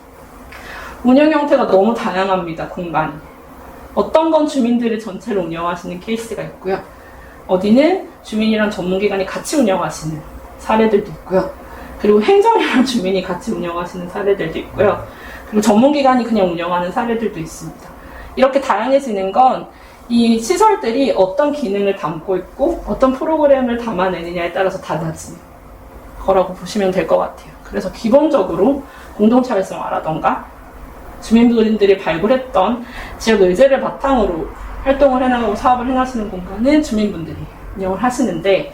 운영 형태가 너무 다양합니다. 공간이. 어떤 건 주민들이 전체를 운영하시는 케이스가 있고요. 어디는 주민이랑 전문기관이 같이 운영하시는 사례들도 있고요. 그리고 행정이랑 주민이 같이 운영하시는 사례들도 있고요. 그리고 전문기관이 그냥 운영하는 사례들도 있습니다. 이렇게 다양해지는 건 이 시설들이 어떤 기능을 담고 있고 어떤 프로그램을 담아내느냐에 따라서 달라지는 거라고 보시면 될 것 같아요. 그래서 기본적으로 공동체 활성화라던가 주민분들이 발굴했던 지역 의제를 바탕으로 활동을 해나가고 사업을 해나가시는 공간은 주민분들이 운영을 하시는데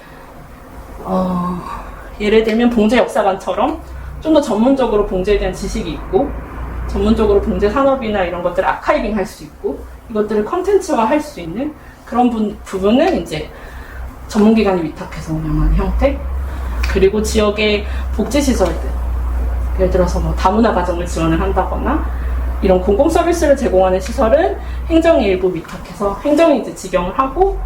예를 들면 봉제역사관처럼 좀 더 전문적으로 봉제에 대한 지식이 있고 전문적으로 봉제 산업이나 이런 것들을 아카이빙 할 수 있고 이것들을 컨텐츠화 할 수 있는 그런 부분은 이제 전문기관이 위탁해서 운영하는 형태. 그리고 지역의 복지시설들, 예를 들어서 뭐 다문화 가정을 지원을 한다거나 이런 공공 서비스를 제공하는 시설은 행정이 일부 위탁해서 행정이 이제 직영을 하고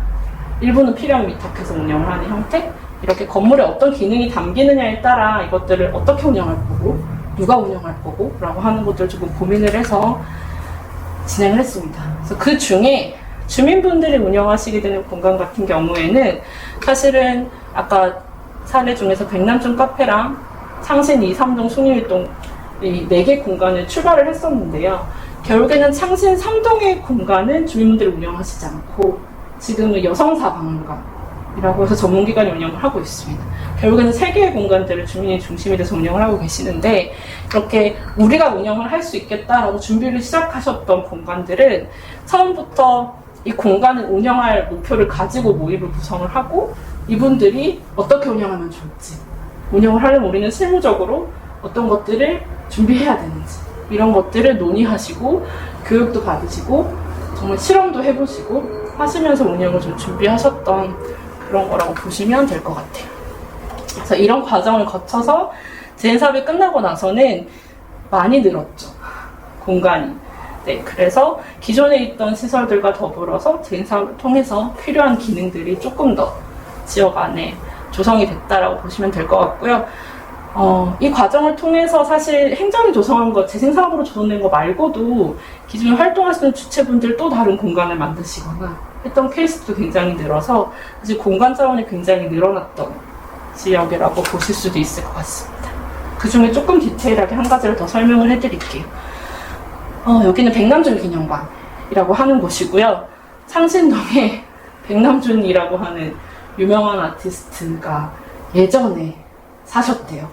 일부는 필요하면 위탁해서 운영을 하는 형태. 이렇게 건물에 어떤 기능이 담기느냐에 따라 이것들을 어떻게 운영할 거고 누가 운영할 거고 라고 하는 것들을 조금 고민을 해서 진행을 했습니다. 그래서 그 중에 주민분들이 운영하시게 되는 공간 같은 경우에는 사실은 아까 사례 중에서 백남준 카페랑 창신 2, 3동, 숭인 1동 이 4개 공간을 출발을 했었는데요. 결국에는 창신 3동의 공간은 주민분들이 운영하시지 않고 지금은 여성사박물관이라고 해서 전문기관이 운영을 하고 있습니다. 결국에는 3개의 공간들을 주민이 중심이 돼서 운영을 하고 계시는데 이렇게 우리가 운영을 할 수 있겠다라고 준비를 시작하셨던 공간들은 처음부터 이 공간을 운영할 목표를 가지고 모임을 구성을 하고 이분들이 어떻게 운영하면 좋을지 운영을 하려면 우리는 실무적으로 어떤 것들을 준비해야 되는지 이런 것들을 논의하시고 교육도 받으시고 정말 실험도 해보시고 하시면서 운영을 좀 준비하셨던 그런 거라고 보시면 될 것 같아요. 그래서 이런 과정을 거쳐서 재생사업이 끝나고 나서는 많이 늘었죠. 공간이. 네, 그래서 기존에 있던 시설들과 더불어서 재생사업을 통해서 필요한 기능들이 조금 더 지역 안에 조성이 됐다라고 보시면 될 것 같고요. 이 과정을 통해서 사실 행정이 조성한 것, 재생사업으로 조성된 거 말고도 기존에 활동하시는 주체분들 또 다른 공간을 만드시거나 했던 케이스도 굉장히 늘어서 사실 공간 자원이 굉장히 늘어났던 지역이라고 보실 수도 있을 것 같습니다. 그 중에 조금 디테일하게 한 가지를 더 설명을 해드릴게요. 여기는 백남준 기념관이라고 하는 곳이고요. 창신동에 백남준이라고 하는 유명한 아티스트가 예전에 사셨대요.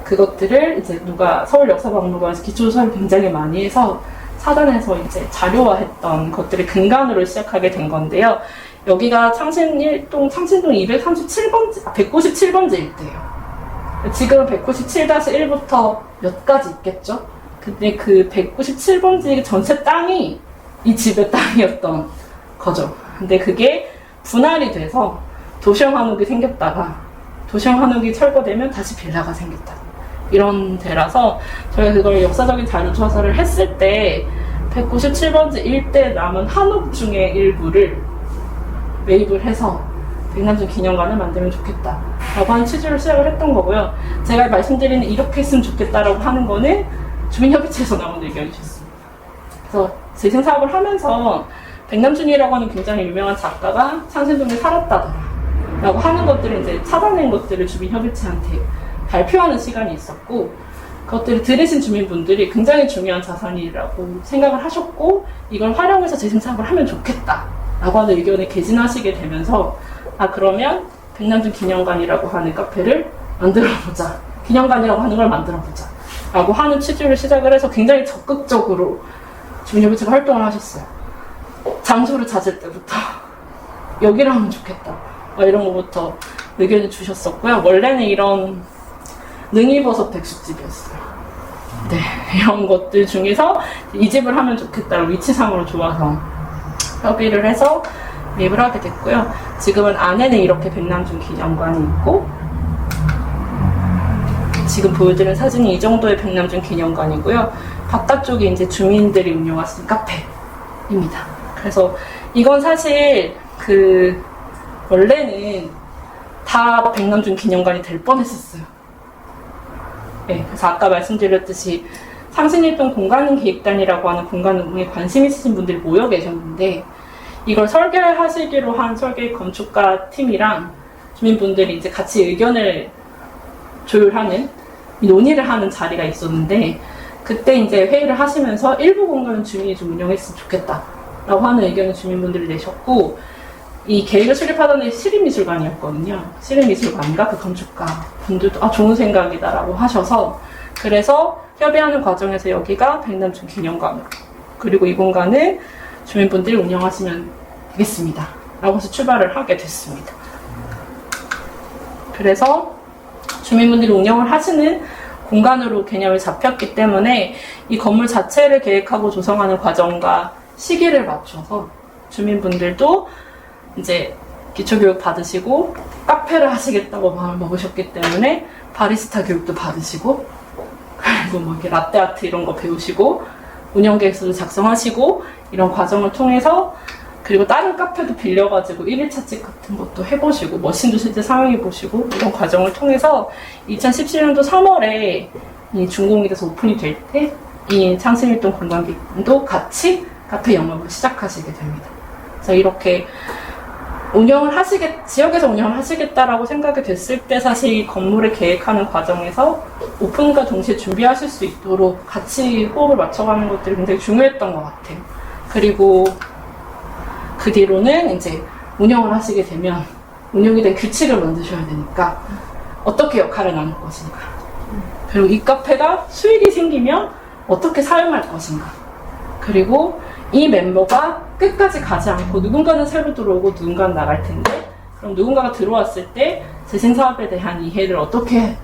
그것들을 이제 누가 서울역사박물관에서 기초조사를 굉장히 많이 해서 사단에서 이제 자료화했던 것들을 근간으로 시작하게 된 건데요. 여기가 창신 1동, 창신동 237번지, 197번지 일대예요. 지금 197-1부터 몇 가지 있겠죠? 근데 그 197번지 전체 땅이 이 집의 땅이었던 거죠. 근데 그게 분할이 돼서 도시형 한옥이 생겼다가 도시형 한옥이 철거되면 다시 빌라가 생겼다. 이런 데라서 저희가 그걸 역사적인 자료 조사를 했을 때 197번지 일대 남은 한옥 중에 일부를 매입을 해서 백남준 기념관을 만들면 좋겠다 라고 하는 취지로 시작을 했던 거고요. 제가 말씀드리는 이렇게 했으면 좋겠다라고 하는 거는 주민협의체에서 나온 의견이셨습니다. 그래서 재생사업을 하면서 백남준이라고 하는 굉장히 유명한 작가가 창신동에 살았다더라 라고 하는 것들을 이제 찾아낸 것들을 주민협의체한테 발표하는 시간이 있었고, 그것들을 들으신 주민분들이 굉장히 중요한 자산이라고 생각을 하셨고, 이걸 활용해서 재생사업을 하면 좋겠다 라고 하는 의견에 개진하시게 되면서, 그러면 백남준 기념관이라고 하는 카페를 만들어보자, 기념관이라고 하는 걸 만들어보자 라고 하는 취지를 시작을 해서 굉장히 적극적으로 주민협의체가 활동을 하셨어요. 장소를 찾을 때부터 여기를 하면 좋겠다 이런 거부터 의견을 주셨었고요. 원래는 이런 능이버섯 백숙집이었어요. 네, 이런 것들 중에서 이 집을 하면 좋겠다고 위치상으로 좋아서 협의를 해서 매입을 하게 됐고요. 지금은 안에는 이렇게 백남준 기념관이 있고, 지금 보여드린 사진이 이 정도의 백남준 기념관이고요. 바깥쪽이 이제 주민들이 운영하시는 카페입니다. 그래서 이건 사실 원래는 다 백남준 기념관이 될 뻔했었어요. 네, 그래서 아까 말씀드렸듯이 상신일동 공간계획단이라고 하는 공간 운영에 관심 있으신 분들이 모여 계셨는데, 이걸 설계하시기로 한 설계 건축가 팀이랑 주민분들이 이제 같이 의견을 조율하는, 논의를 하는 자리가 있었는데, 그때 이제 회의를 하시면서 일부 공간은 주민이 좀 운영했으면 좋겠다라고 하는 의견을 주민분들이 내셨고, 이 계획을 수립하던 데 시립미술관이었거든요. 시립미술관과 그 건축가 분들도 좋은 생각이다라고 하셔서, 그래서 협의하는 과정에서 여기가 백남준 기념관으로, 그리고 이 공간을 주민분들이 운영하시면 되겠습니다 라고 해서 출발을 하게 됐습니다. 그래서 주민분들이 운영을 하시는 공간으로 개념이 잡혔기 때문에 이 건물 자체를 계획하고 조성하는 과정과 시기를 맞춰서 주민분들도 이제 기초교육 받으시고 카페를 하시겠다고 마음을 먹으셨기 때문에 바리스타 교육도 받으시고, 그리고 뭐 이렇게 라떼아트 이런 거 배우시고 운영계획서도 작성하시고, 이런 과정을 통해서, 그리고 다른 카페도 빌려가지고 1일차 집 같은 것도 해보시고 머신도 실제 사용해보시고, 이런 과정을 통해서 2017년도 3월에 이 준공이 돼서 오픈이 될 때 이 창신일동 공간계획도 같이 카페 영업을 시작하시게 됩니다. 그래서 이렇게 지역에서 운영을 하시겠다라고 생각이 됐을 때 사실 이 건물을 계획하는 과정에서 오픈과 동시에 준비하실 수 있도록 같이 호흡을 맞춰가는 것들이 굉장히 중요했던 것 같아요. 그리고 그 뒤로는 이제 운영을 하시게 되면 운영에 대한 규칙을 만드셔야 되니까 어떻게 역할을 나눌 것인가, 그리고 이 카페가 수익이 생기면 어떻게 사용할 것인가, 그리고 이 멤버가 끝까지 가지 않고 누군가는 새로 들어오고 누군가는 나갈 텐데, 그럼 누군가가 들어왔을 때 재생사업에 대한 이해를 어떻게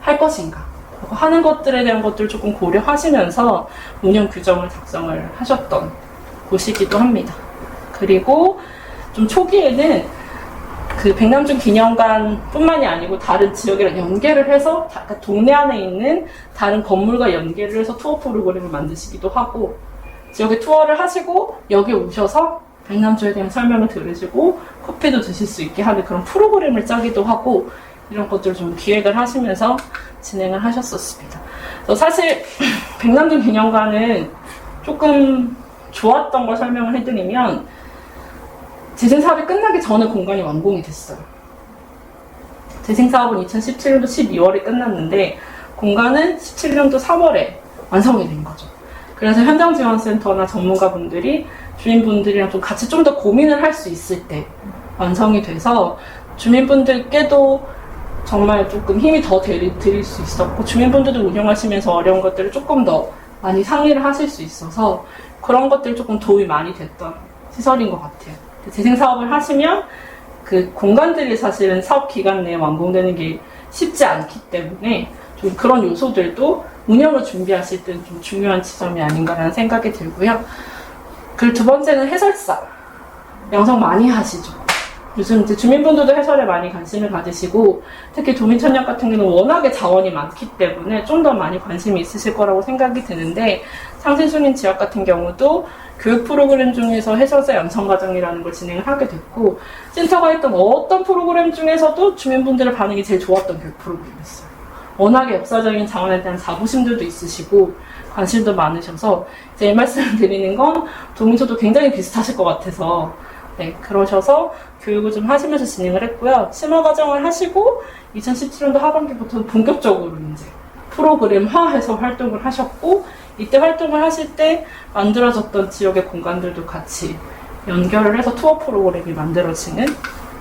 할 것인가 하는 것들에 대한 것들을 조금 고려하시면서 운영 규정을 작성을 하셨던 곳이기도 합니다. 그리고 좀 초기에는 그 백남준 기념관 뿐만이 아니고 다른 지역이랑 연계를 해서 동네 안에 있는 다른 건물과 연계를 해서 투어 프로그램을 만드시기도 하고, 지역에 투어를 하시고 여기 오셔서 백남준에 대한 설명을 들으시고 커피도 드실 수 있게 하는 그런 프로그램을 짜기도 하고, 이런 것들을 좀 기획을 하시면서 진행을 하셨었습니다. 그래서 사실 백남준 기념관은 조금 좋았던 걸 설명을 해드리면, 재생사업이 끝나기 전에 공간이 완공이 됐어요. 재생사업은 2017년도 12월에 끝났는데 공간은 17년도 3월에 완성이 된 거죠. 그래서 현장지원센터나 전문가분들이 주민분들이랑 좀 같이 좀 더 고민을 할 수 있을 때 완성이 돼서 주민분들께도 정말 조금 힘이 더 드릴 수 있었고, 주민분들도 운영하시면서 어려운 것들을 조금 더 많이 상의를 하실 수 있어서 그런 것들이 조금 도움이 많이 됐던 시설인 것 같아요. 재생사업을 하시면 그 공간들이 사실은 사업 기간 내에 완공되는 게 쉽지 않기 때문에 좀 그런 요소들도 운영을 준비하실 때 좀 중요한 지점이 아닌가라는 생각이 들고요. 그리고 두 번째는 해설사. 양성 많이 하시죠. 요즘 이제 주민분들도 해설에 많이 관심을 가지시고, 특히 도민천역 같은 경우는 워낙에 자원이 많기 때문에 좀 더 많이 관심이 있으실 거라고 생각이 드는데, 상신순인 지역 같은 경우도 교육 프로그램 중에서 해설사 양성과정이라는 걸 진행을 하게 됐고, 센터가 했던 어떤 프로그램 중에서도 주민분들의 반응이 제일 좋았던 교육 프로그램이었어요. 워낙에 역사적인 자원에 대한 자부심들도 있으시고 관심도 많으셔서 제 말씀을 드리는 건 도민서도 굉장히 비슷하실 것 같아서, 네, 그러셔서 교육을 좀 하시면서 진행을 했고요. 심화 과정을 하시고 2017년도 하반기부터 본격적으로 이제 프로그램화해서 활동을 하셨고, 이때 활동을 하실 때 만들어졌던 지역의 공간들도 같이 연결을 해서 투어 프로그램이 만들어지는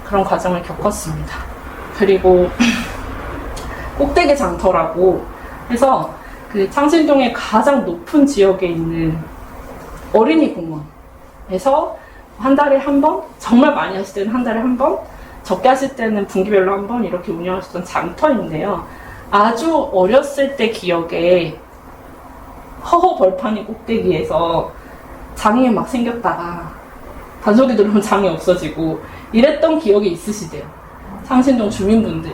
그런 과정을 겪었습니다. 그리고 꼭대기 장터라고 해서 그 창신동의 가장 높은 지역에 있는 어린이 공원에서 한 달에 한 번, 정말 많이 하실 때는 한 달에 한 번, 적게 하실 때는 분기별로 한 번 이렇게 운영하셨던 장터인데요. 아주 어렸을 때 기억에 허허 벌판이 꼭대기에서 장이 막 생겼다가 단속이 들어오면 장이 없어지고 이랬던 기억이 있으시대요. 창신동 주민분들.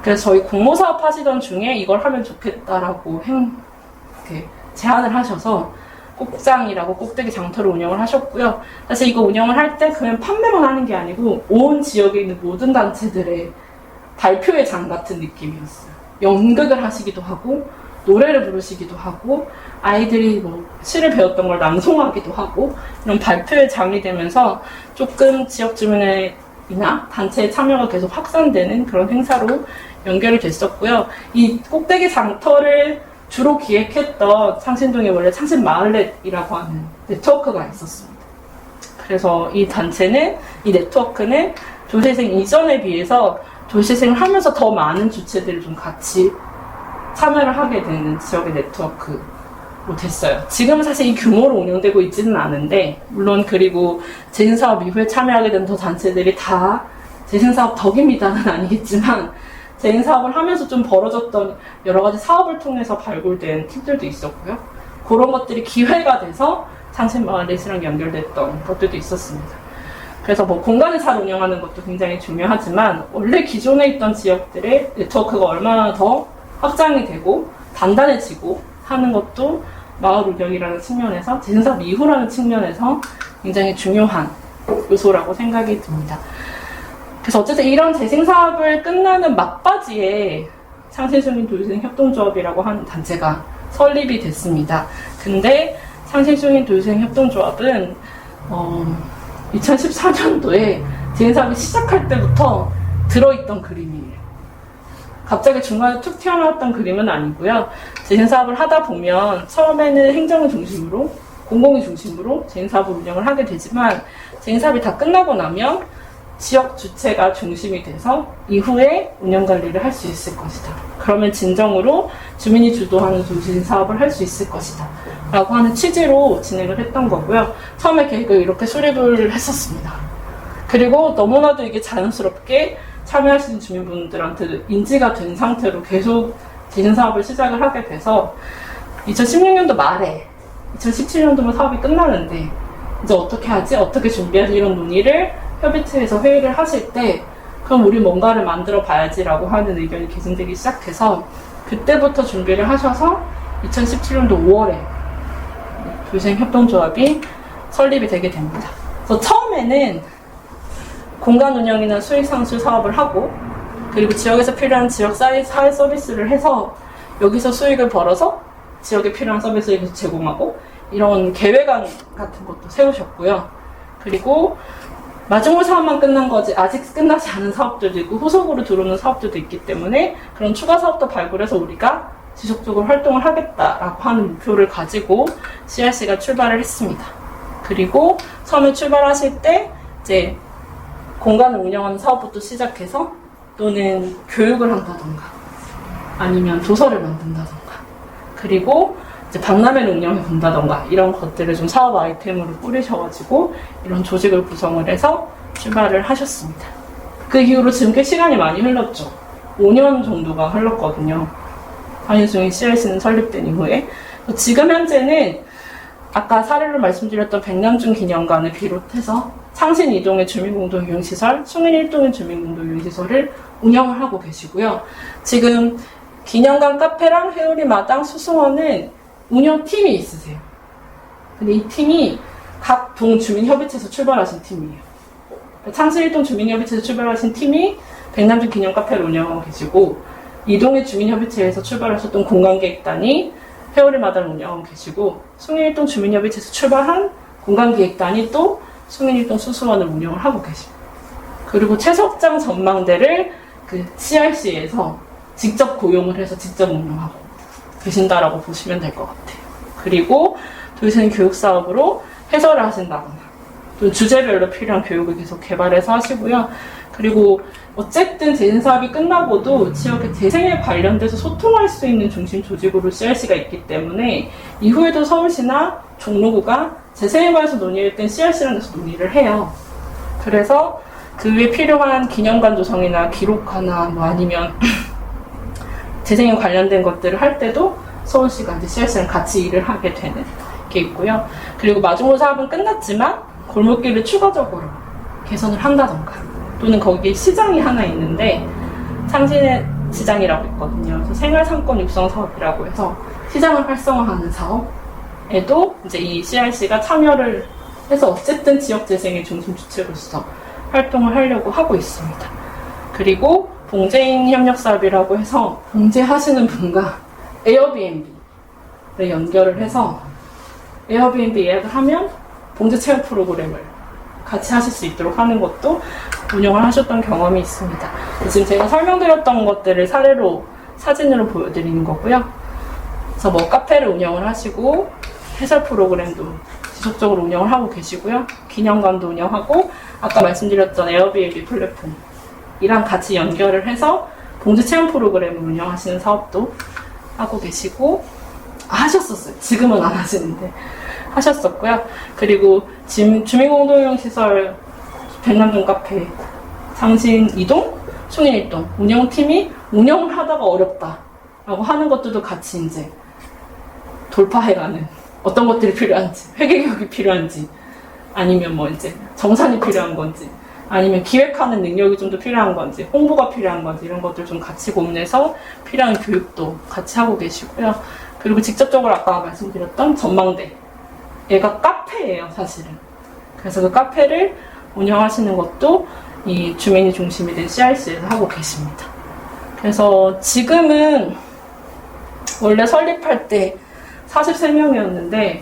그래서 저희 공모사업 하시던 중에 이걸 하면 좋겠다라고 이렇게 제안을 하셔서 꼭장이라고 꼭대기 장터를 운영을 하셨고요. 사실 이거 운영을 할 때 그냥 판매만 하는 게 아니고 온 지역에 있는 모든 단체들의 발표회 장 같은 느낌이었어요. 연극을 하시기도 하고 노래를 부르시기도 하고 아이들이 뭐 시를 배웠던 걸 낭송하기도 하고 이런 발표회 장이 되면서 조금 지역 주민이나 단체의 참여가 계속 확산되는 그런 행사로 연결이 됐었고요. 이 꼭대기 장터를 주로 기획했던 창신동에 원래 창신마을넷이라고 하는 네트워크가 있었습니다. 그래서 이 단체는, 이 네트워크는 조실생 이전에 비해서 조실생을 하면서 더 많은 주체들을 좀 같이 참여를 하게 되는 지역의 네트워크로 됐어요. 지금은 사실 이 규모로 운영되고 있지는 않은데, 물론 그리고 재생사업 이후에 참여하게 된 더 단체들이 다 재생사업 덕입니다는 아니겠지만 재생사업을 하면서 좀 벌어졌던 여러 가지 사업을 통해서 발굴된 팁들도 있었고요. 그런 것들이 기회가 돼서 창신마을넷이랑 연결됐던 것들도 있었습니다. 그래서 뭐 공간을 잘 운영하는 것도 굉장히 중요하지만 원래 기존에 있던 지역들의 네트워크가 얼마나 더 확장이 되고 단단해지고 하는 것도 마을 운영이라는 측면에서, 재생사업 이후라는 측면에서 굉장히 중요한 요소라고 생각이 듭니다. 그래서 어쨌든 이런 재생사업을 끝나는 막바지에 창신순인 도시생 협동조합이라고 하는 단체가 설립이 됐습니다. 근데 창신순인 도시생 협동조합은 2014년도에 재생사업이 시작할 때부터 들어있던 그림이에요. 갑자기 중간에 툭 튀어나왔던 그림은 아니고요. 재생사업을 하다 보면 처음에는 행정을 중심으로, 공공이 중심으로 재생사업을 운영을 하게 되지만 재생사업이 다 끝나고 나면 지역 주체가 중심이 돼서 이후에 운영관리를 할 수 있을 것이다. 그러면 진정으로 주민이 주도하는 도시 사업을 할 수 있을 것이다. 라고 하는 취지로 진행을 했던 거고요. 처음에 계획을 이렇게 수립을 했었습니다. 그리고 너무나도 이게 자연스럽게 참여하시는 주민분들한테 인지가 된 상태로 계속 재생사업을 시작을 하게 돼서 2016년도 말에 2017년도면 사업이 끝나는데 이제 어떻게 하지? 어떻게 준비하지? 이런 논의를 협의체에서 회의를 하실 때 그럼 우리 뭔가를 만들어 봐야지라고 하는 의견이 개진되기 시작해서 그때부터 준비를 하셔서 2017년도 5월에 도시생협동조합이 설립이 되게 됩니다. 그래서 처음에는 공간 운영이나 수익 상출 사업을 하고 그리고 지역에서 필요한 지역 사회 서비스를 해서 여기서 수익을 벌어서 지역에 필요한 서비스를 계속 제공하고 이런 계획안 같은 것도 세우셨고요. 그리고 마중물 사업만 끝난 거지 아직 끝나지 않은 사업들도 있고 후속으로 들어오는 사업들도 있기 때문에 그런 추가 사업도 발굴해서 우리가 지속적으로 활동을 하겠다라고 하는 목표를 가지고 CRC가 출발을 했습니다. 그리고 처음에 출발하실 때 이제 공간을 운영하는 사업부터 시작해서 또는 교육을 한다던가 아니면 도서를 만든다던가 그리고 이제 박람회를 운영해 본다던가 이런 것들을 좀 사업 아이템으로 뿌리셔가지고 이런 조직을 구성을 해서 출발을 하셨습니다. 그 이후로 지금 꽤 시간이 많이 흘렀죠. 5년 정도가 흘렀거든요. 한인숭이 CRC는 설립된 이후에. 지금 현재는 아까 사례로 말씀드렸던 백남준 기념관을 비롯해서 창신 이동의 주민공동유흥시설, 숭인 1동의 주민공동유흥시설을 운영을 하고 계시고요. 지금 기념관 카페랑 회오리 마당, 수승원은 운영팀이 있으세요. 근데 이 팀이 각 동 주민협의체에서 출발하신 팀이에요. 창신 1동 주민협의체에서 출발하신 팀이 백남준 기념카페를 운영하고 계시고, 이동의 주민협의체에서 출발하셨던 공간기획단이 회오리 마당을 운영하고 계시고, 숭인 1동 주민협의체에서 출발한 공간기획단이 또 숭인 1동 수수원을 운영을 하고 계십니다. 그리고 최석장 전망대를 그 CRC에서 직접 고용을 해서 직접 운영하고 계신다라고 보시면 될 것 같아요. 그리고 도의사님 교육사업으로 해설을 하신다거나 또 주제별로 필요한 교육을 계속 개발해서 하시고요. 그리고 어쨌든 재생사업이 끝나고도 지역의 재생에 관련돼서 소통할 수 있는 중심 조직으로 CRC가 있기 때문에 이후에도 서울시나 종로구가 재생에 관해서 논의할 땐 CRC랑 해서 논의를 해요. 그래서 그 위에 필요한 기념관 조성이나 기록화나 뭐 아니면 재생에 관련된 것들을 할 때도 서울시가 이제 CRC랑 같이 일을 하게 되는 게 있고요. 그리고 마중물 사업은 끝났지만 골목길을 추가적으로 개선을 한다던가 또는 거기에 시장이 하나 있는데 창신의 시장이라고 있거든요. 그래서 생활상권 육성 사업이라고 해서 시장을 활성화하는 사업에도 이제 이 CRC가 참여를 해서 어쨌든 지역 재생의 중심 주체로서 활동을 하려고 하고 있습니다. 그리고 봉제인 협력 사업이라고 해서 봉제하시는 분과 에어비앤비를 연결을 해서 에어비앤비 예약을 하면 봉제 체험 프로그램을 같이 하실 수 있도록 하는 것도 운영을 하셨던 경험이 있습니다. 지금 제가 설명드렸던 것들을 사례로 사진으로 보여드리는 거고요. 그래서 뭐 카페를 운영을 하시고 해설 프로그램도 지속적으로 운영을 하고 계시고요. 기념관도 운영하고 아까 말씀드렸던 에어비앤비 플랫폼이랑 같이 연결을 해서 봉제 체험 프로그램을 운영하시는 사업도 하고 계시고 하셨었어요. 지금은 안 하시는데 하셨었고요. 그리고 지금 주민공동시설 백남동 카페, 창신 2동, 숭인 1동 운영팀이 운영을 하다가 어렵다라고 하는 것들도 같이 이제 돌파해가는 어떤 것들이 필요한지, 회계교육이 필요한지, 아니면 뭐 이제 정산이 필요한 건지, 아니면 기획하는 능력이 좀 더 필요한 건지, 홍보가 필요한 건지 이런 것들 좀 같이 고민해서 필요한 교육도 같이 하고 계시고요. 그리고 직접적으로 아까 말씀드렸던 전망대, 얘가 카페예요, 사실은. 그래서 그 카페를 운영하시는 것도 이 주민이 중심이 된 CRC에서 하고 계십니다. 그래서 지금은 원래 설립할 때 43명이었는데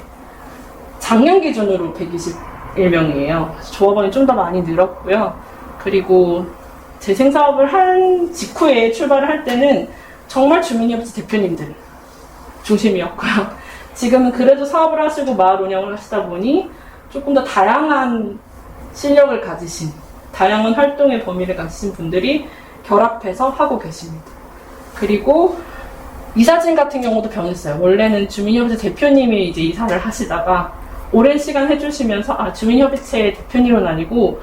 작년 기준으로 121명이에요. 조합원이 좀 더 많이 늘었고요. 그리고 재생사업을 한 직후에 출발을 할 때는 정말 주민협의체 대표님들 중심이었고요. 지금은 그래도 사업을 하시고 마을 운영을 하시다 보니 조금 더 다양한 실력을 가지신, 다양한 활동의 범위를 가지신 분들이 결합해서 하고 계십니다. 그리고 이사진 같은 경우도 변했어요. 원래는 주민협의체 대표님이 이제 이사를 하시다가 오랜 시간 해주시면서 주민협의체 대표님은 아니고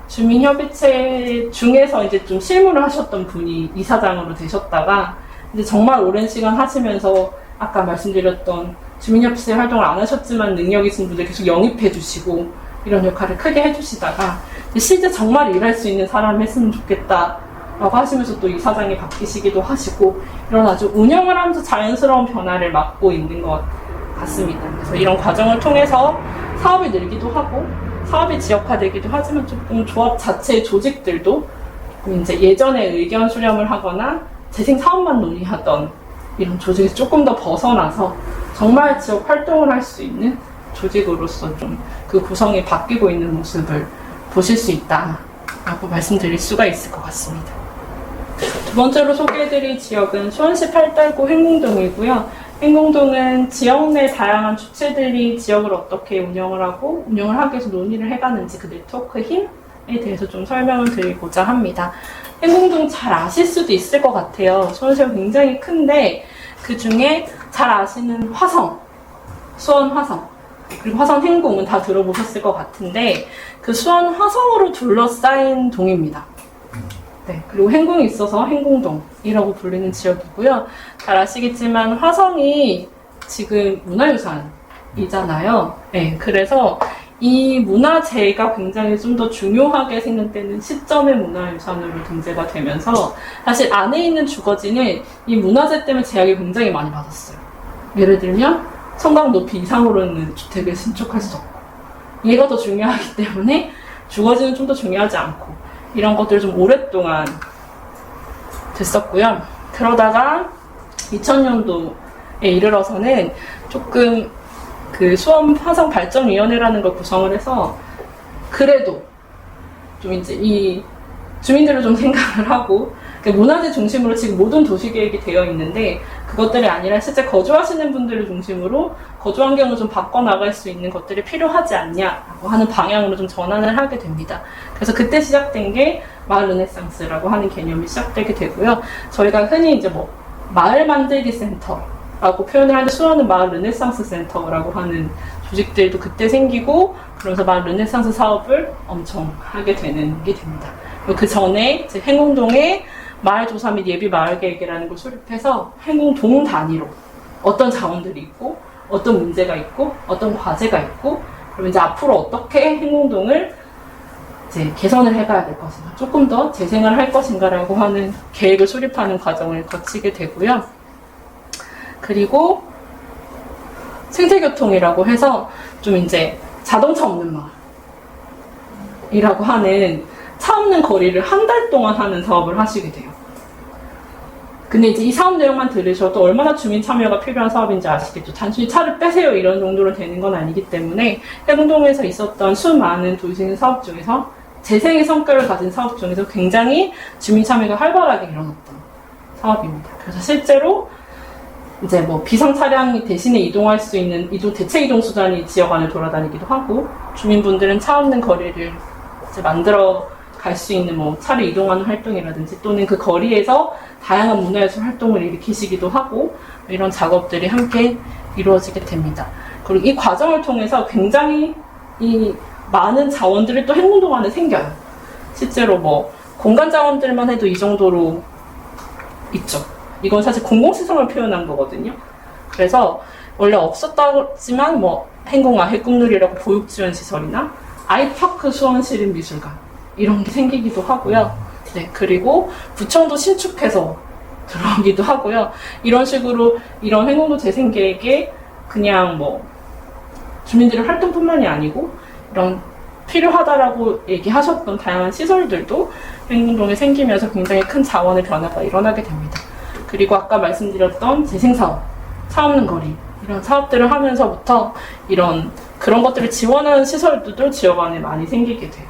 주민협의체 중에서 이제 좀 실무를 하셨던 분이 이사장으로 되셨다가 이제 정말 오랜 시간 하시면서 아까 말씀드렸던 주민협의체 활동을 안 하셨지만 능력 있으신 분들 계속 영입해 주시고 이런 역할을 크게 해주시다가 실제 정말 일할 수 있는 사람 했으면 좋겠다 라고 하시면서 또 이사장이 바뀌시기도 하시고 이런 아주 운영을 하면서 자연스러운 변화를 막고 있는 것 같습니다. 그래서 이런 과정을 통해서 사업이 늘기도 하고 사업이 지역화되기도 하지만 조금 조합 자체의 조직들도 이제 예전에 의견 수렴을 하거나 재생 사업만 논의하던 이런 조직에서 조금 더 벗어나서 정말 지역 활동을 할 수 있는 조직으로서 좀 그 구성이 바뀌고 있는 모습을 보실 수 있다라고 말씀드릴 수가 있을 것 같습니다. 두 번째로 소개해드릴 지역은 수원시 팔달구 행궁동이고요. 행궁동은 지역 내 다양한 주체들이 지역을 어떻게 운영을 하고 운영을 하기 위해서 논의를 해가는지 그 네트워크 힘에 대해서 좀 설명을 드리고자 합니다. 행궁동 잘 아실 수도 있을 것 같아요. 수원시가 굉장히 큰데 그 중에 잘 아시는 화성, 수원 화성, 그리고 화성 행궁은 다 들어보셨을 것 같은데 그 수원 화성으로 둘러싸인 동입니다. 네, 그리고 행궁이 있어서 행궁동이라고 불리는 지역이고요. 잘 아시겠지만 화성이 지금 문화유산이 시점이잖아요. 네, 그래서 이 문화재가 굉장히 좀 더 중요하게 생각되는 시점의 문화유산으로 등재가 되면서 사실 안에 있는 주거지는 이 문화재 때문에 제약이 굉장히 많이 받았어요. 예를 들면 성곽 높이 이상으로는 주택을 신축할 수 없고, 얘가 더 중요하기 때문에 주거지는 좀 더 중요하지 않고, 이런 것들을 좀 오랫동안 됐었고요. 그러다가 2000년도에 이르러서는 조금 그 수원 화성발전위원회라는 걸 구성을 해서 그래도 좀 이제 이 주민들을 좀 생각을 하고, 문화재 중심으로 지금 모든 도시계획이 되어 있는데 그것들이 아니라 실제 거주하시는 분들을 중심으로 거주 환경을 좀 바꿔나갈 수 있는 것들이 필요하지 않냐라고 하는 방향으로 좀 전환을 하게 됩니다. 그래서 그때 시작된 게 마을 르네상스라고 하는 개념이 시작되게 되고요. 저희가 흔히 이제 뭐 마을 만들기 센터라고 표현을 하는데, 수원은 마을 르네상스 센터라고 하는 조직들도 그때 생기고, 그러면서 마을 르네상스 사업을 엄청 하게 되는 게 됩니다. 그 전에 이제 행궁동에 마을조사 및 예비 마을계획이라는 걸 수립해서 행궁동 단위로 어떤 자원들이 있고, 어떤 문제가 있고, 어떤 과제가 있고, 그러면 이제 앞으로 어떻게 행궁동을 이제 개선을 해가야 될 것인가, 조금 더 재생을 할 것인가라고 하는 계획을 수립하는 과정을 거치게 되고요. 그리고 생태교통이라고 해서 좀 이제 자동차 없는 마을이라고 하는 차 없는 거리를 한 달 동안 하는 사업을 하시게 돼요. 근데 이제 이 사업 내용만 들으셔도 얼마나 주민 참여가 필요한 사업인지 아시겠죠. 단순히 차를 빼세요 이런 정도로 되는 건 아니기 때문에 행궁동에서 있었던 수많은 도시행 사업 중에서, 재생의 성격을 가진 사업 중에서 굉장히 주민 참여가 활발하게 일어났던 사업입니다. 그래서 실제로 이제 뭐 비상 차량이 대신에 이동할 수 있는 대체 이동 수단이 지역 안을 돌아다니기도 하고, 주민분들은 차 없는 거리를 이제 만들어 갈 수 있는 뭐 차를 이동하는 활동이라든지, 또는 그 거리에서 다양한 문화예술 활동을 일으키시기도 하고, 이런 작업들이 함께 이루어지게 됩니다. 그리고 이 과정을 통해서 굉장히 이 많은 자원들이 또 행궁동 안에 생겨요. 실제로 뭐 공간 자원들만 해도 이 정도로 있죠. 이건 사실 공공시설을 표현한 거거든요. 그래서 원래 없었다지만 뭐 행궁아 해꿈누리라고 보육지원시설이나 아이파크 수원시립미술관 이런 게 생기기도 하고요. 네, 그리고 구청도 신축해서 들어오기도 하고요. 이런 식으로 이런 행궁도 재생계획에 그냥 뭐 주민들의 활동뿐만이 아니고 이런 필요하다라고 얘기하셨던 다양한 시설들도 행궁동에 생기면서 굉장히 큰 자원의 변화가 일어나게 됩니다. 그리고 아까 말씀드렸던 재생사업, 차 없는 거리, 이런 사업들을 하면서부터 그런 것들을 지원하는 시설들도 지역 안에 많이 생기게 돼요.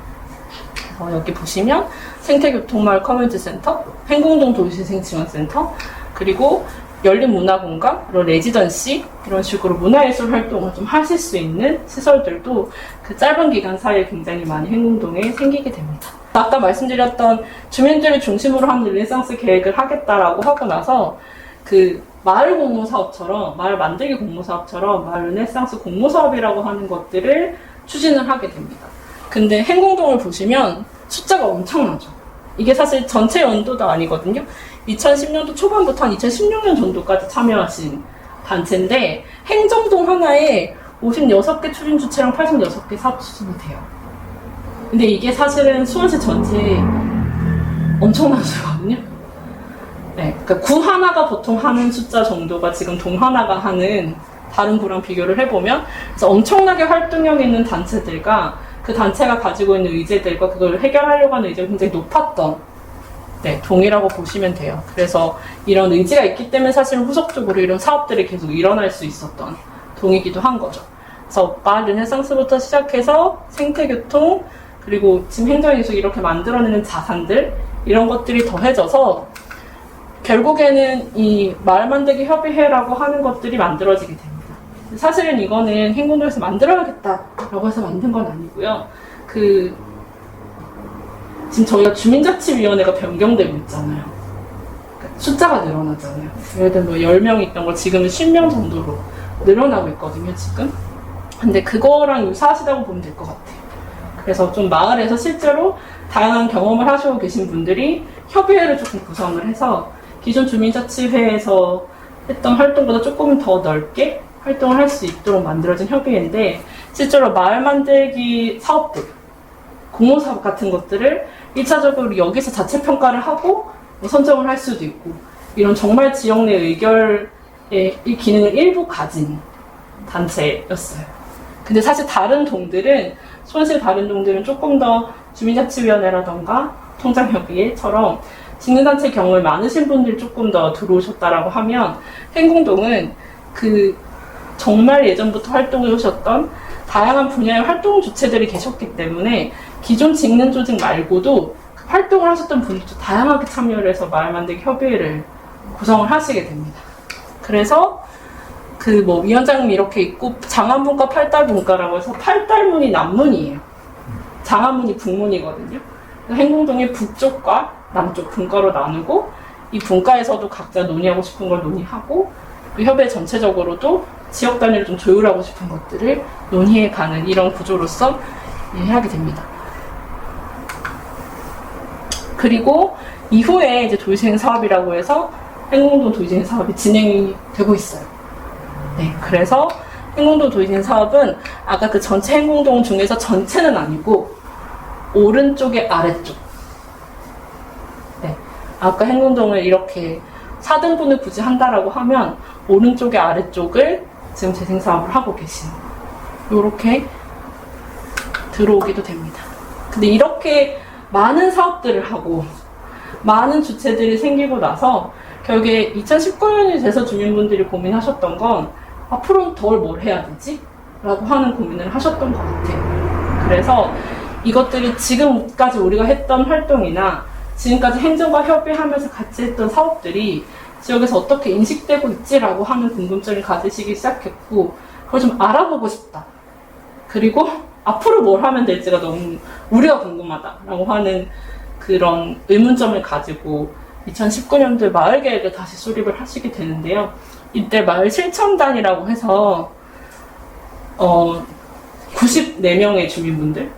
여기 보시면 생태교통마을 커뮤니티센터, 행궁동 도시재생지원센터, 그리고 열린문화공간, 그리고 레지던시, 이런 식으로 문화예술 활동을 좀 하실 수 있는 시설들도 그 짧은 기간 사이에 굉장히 많이 행궁동에 생기게 됩니다. 아까 말씀드렸던 주민들을 중심으로 하는 르네상스 계획을 하겠다라고 하고 나서 그 마을 공모사업처럼, 마을 만들기 공모사업처럼 마을 르네상스 공모사업이라고 하는 것들을 추진을 하게 됩니다. 근데 행궁동을 보시면 숫자가 엄청나죠. 이게 사실 전체 연도도 아니거든요. 2010년도 초반부터 한 2016년 정도까지 참여하신 단체인데, 행정동 하나에 56개 추진 주체랑 86개 사업 추진이 돼요. 근데 이게 사실은 수원시 전체에 엄청난 수거든요. 네, 그러니까 구 하나가 보통 하는 숫자 정도가 지금 동 하나가 하는 다른 구랑 비교를 해보면, 그래서 엄청나게 활동력 있는 단체들과 그 단체가 가지고 있는 의제들과 그걸 해결하려고 하는 의제가 굉장히 높았던 동이라고 보시면 돼요. 그래서 이런 의지가 있기 때문에 사실 후속적으로 이런 사업들이 계속 일어날 수 있었던 동이기도 한 거죠. 그래서 마을 르네상스부터 시작해서 생태교통, 그리고 지금 행정예술 이렇게 만들어내는 자산들, 이런 것들이 더해져서 결국에는 이 마을 만들기 협의회라고 하는 것들이 만들어지게 됩니다. 사실은 이거는 행궁동에서 만들어야겠다라고 해서 만든 건 아니고요. 지금 저희가 주민자치위원회가 변경되고 있잖아요. 그러니까 숫자가 늘어나잖아요. 예를 들면 뭐 10명 있던 거 지금은 10명 정도로 늘어나고 있거든요, 지금. 근데 그거랑 유사하시다고 보면 될 것 같아요. 그래서 좀 마을에서 실제로 다양한 경험을 하시고 계신 분들이 협의회를 조금 구성을 해서 기존 주민자치회에서 했던 활동보다 조금 더 넓게 활동을 할 수 있도록 만들어진 협의회인데, 실제로 마을 만들기 사업들, 공모사업 같은 것들을 1차적으로 여기서 자체 평가를 하고 뭐 선정을 할 수도 있고, 이런 정말 지역 내 의결의 이 기능을 일부 가진 단체였어요. 근데 사실 다른 동들은, 수원시 다른 동들은 조금 더 주민자치위원회라던가 통장협의회처럼 직능단체 경험이 많으신 분들이 조금 더 들어오셨다라고 하면, 행궁동은 그 정말 예전부터 활동해 오셨던 다양한 분야의 활동 주체들이 계셨기 때문에 기존 직능 조직 말고도 활동을 하셨던 분들도 다양하게 참여를 해서 마을 만들기 협의회를 구성을 하시게 됩니다. 그래서 그 뭐 위원장님 이렇게 있고, 장안문과 팔달문과라고 해서 팔달문이 남문이에요. 장안문이 북문이거든요. 행궁동의 북쪽과 남쪽 분과로 나누고, 이 분과에서도 각자 논의하고 싶은 걸 논의하고, 또 협회 전체적으로도 지역 단위로 좀 조율하고 싶은 것들을 논의해 가는 이런 구조로서 이해하게 됩니다. 그리고 이후에 이제 도시재생 사업이라고 해서 행궁동 도시재생 사업이 진행이 되고 있어요. 네, 그래서 행궁동 도시재생 사업은 아까 그 전체 행궁동 중에서 전체는 아니고 오른쪽에 아래쪽. 네, 아까 행궁동을 이렇게 4등분을 굳이 한다라고 하면 오른쪽에 아래쪽을 지금 재생 사업을 하고 계신, 요렇게 들어오기도 됩니다. 근데 이렇게 많은 사업들을 하고 많은 주체들이 생기고 나서 결국에 2019년이 돼서 주민분들이 고민하셨던 건 앞으로는 덜 뭘 해야 되지? 라고 하는 고민을 하셨던 것 같아요. 그래서 이것들이 지금까지 우리가 했던 활동이나 지금까지 행정과 협의하면서 같이 했던 사업들이 지역에서 어떻게 인식되고 있지라고 하는 궁금증을 가지시기 시작했고, 그걸 좀 알아보고 싶다. 그리고 앞으로 뭘 하면 될지가 너무 우리가 궁금하다라고 하는 그런 의문점을 가지고 2019년도에 마을 계획을 다시 수립을 하시게 되는데요. 이때 마을 실천단이라고 해서 94명의 주민분들,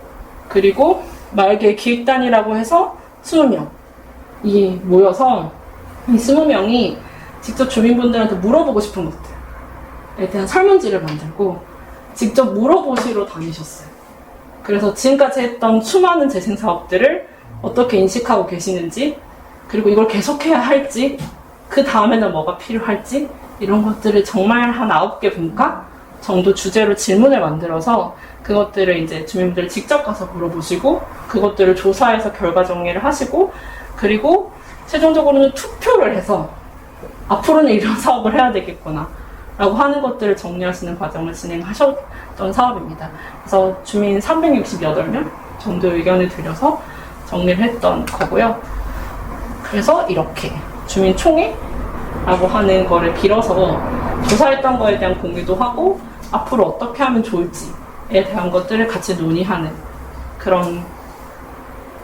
그리고 마을 계획 기획단이라고 해서 20명이 모여서 이 20명이 직접 주민분들한테 물어보고 싶은 것들에 대한 설문지를 만들고 직접 물어보시러 다니셨어요. 그래서 지금까지 했던 수많은 재생 사업들을 어떻게 인식하고 계시는지, 그리고 이걸 계속해야 할지, 그 다음에는 뭐가 필요할지, 이런 것들을 정말 한 9개 분과 정도 주제로 질문을 만들어서 그것들을 이제 주민분들 직접 가서 물어보시고, 그것들을 조사해서 결과 정리를 하시고, 그리고 최종적으로는 투표를 해서 앞으로는 이런 사업을 해야 되겠구나 라고 하는 것들을 정리하시는 과정을 진행하셨던 사업입니다. 그래서 주민 368명 정도 의견을 드려서 정리를 했던 거고요. 그래서 이렇게 주민총회라고 하는 거를 빌어서 조사했던 거에 대한 공유도 하고 앞으로 어떻게 하면 좋을지에 대한 것들을 같이 논의하는 그런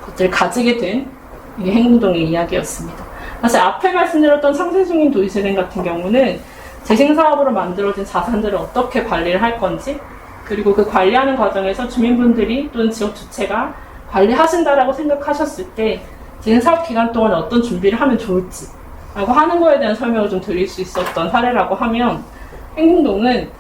것들을 가지게 된 이게 행궁동의 이야기였습니다. 사실 앞에 말씀드렸던 상생 중인 도시재생 같은 경우는 재생 사업으로 만들어진 자산들을 어떻게 관리를 할 건지, 그리고 그 관리하는 과정에서 주민분들이 또는 지역 주체가 관리하신다라고 생각하셨을 때 재생 사업 기간 동안 어떤 준비를 하면 좋을지 라고 하는 거에 대한 설명을 좀 드릴 수 있었던 사례라고 하면, 행궁동은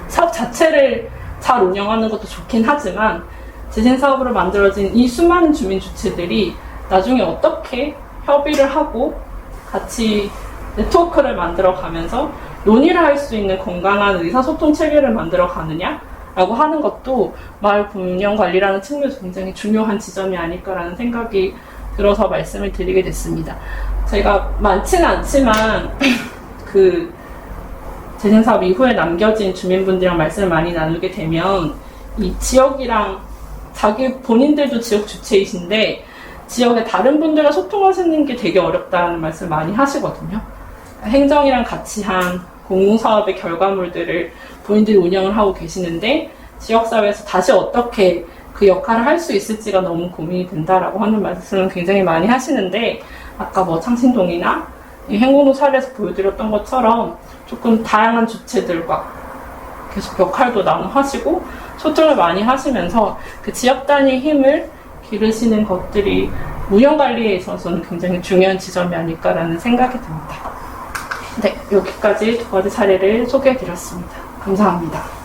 사업 자체를 잘 운영하는 것도 좋긴 하지만 재생 사업으로 만들어진 이 수많은 주민 주체들이 나중에 어떻게 협의를 하고 같이 네트워크를 만들어 가면서 논의를 할 수 있는 건강한 의사소통 체계를 만들어 가느냐라고 하는 것도 마을 운영 관리라는 측면에서 굉장히 중요한 지점이 아닐까라는 생각이 들어서 말씀을 드리게 됐습니다. 제가 많지는 않지만 그 재생 사업 이후에 남겨진 주민분들이랑 말씀을 많이 나누게 되면 이 지역이랑 자기 본인들도 지역 주체이신데 지역의 다른 분들과 소통하시는 게 되게 어렵다는 말씀을 많이 하시거든요. 행정이랑 같이 한 공공사업의 결과물들을 본인들이 운영을 하고 계시는데 지역사회에서 다시 어떻게 그 역할을 할 수 있을지가 너무 고민이 된다라고 하는 말씀을 굉장히 많이 하시는데, 아까 뭐 창신동이나 행궁동 사례에서 보여드렸던 것처럼 조금 다양한 주체들과 계속 역할도 나눠하시고 소통을 많이 하시면서 그 지역 단위 힘을 기르시는 것들이 운영 관리에 있어서는 굉장히 중요한 지점이 아닐까라는 생각이 듭니다. 네, 여기까지 두 가지 사례를 소개해 드렸습니다. 감사합니다.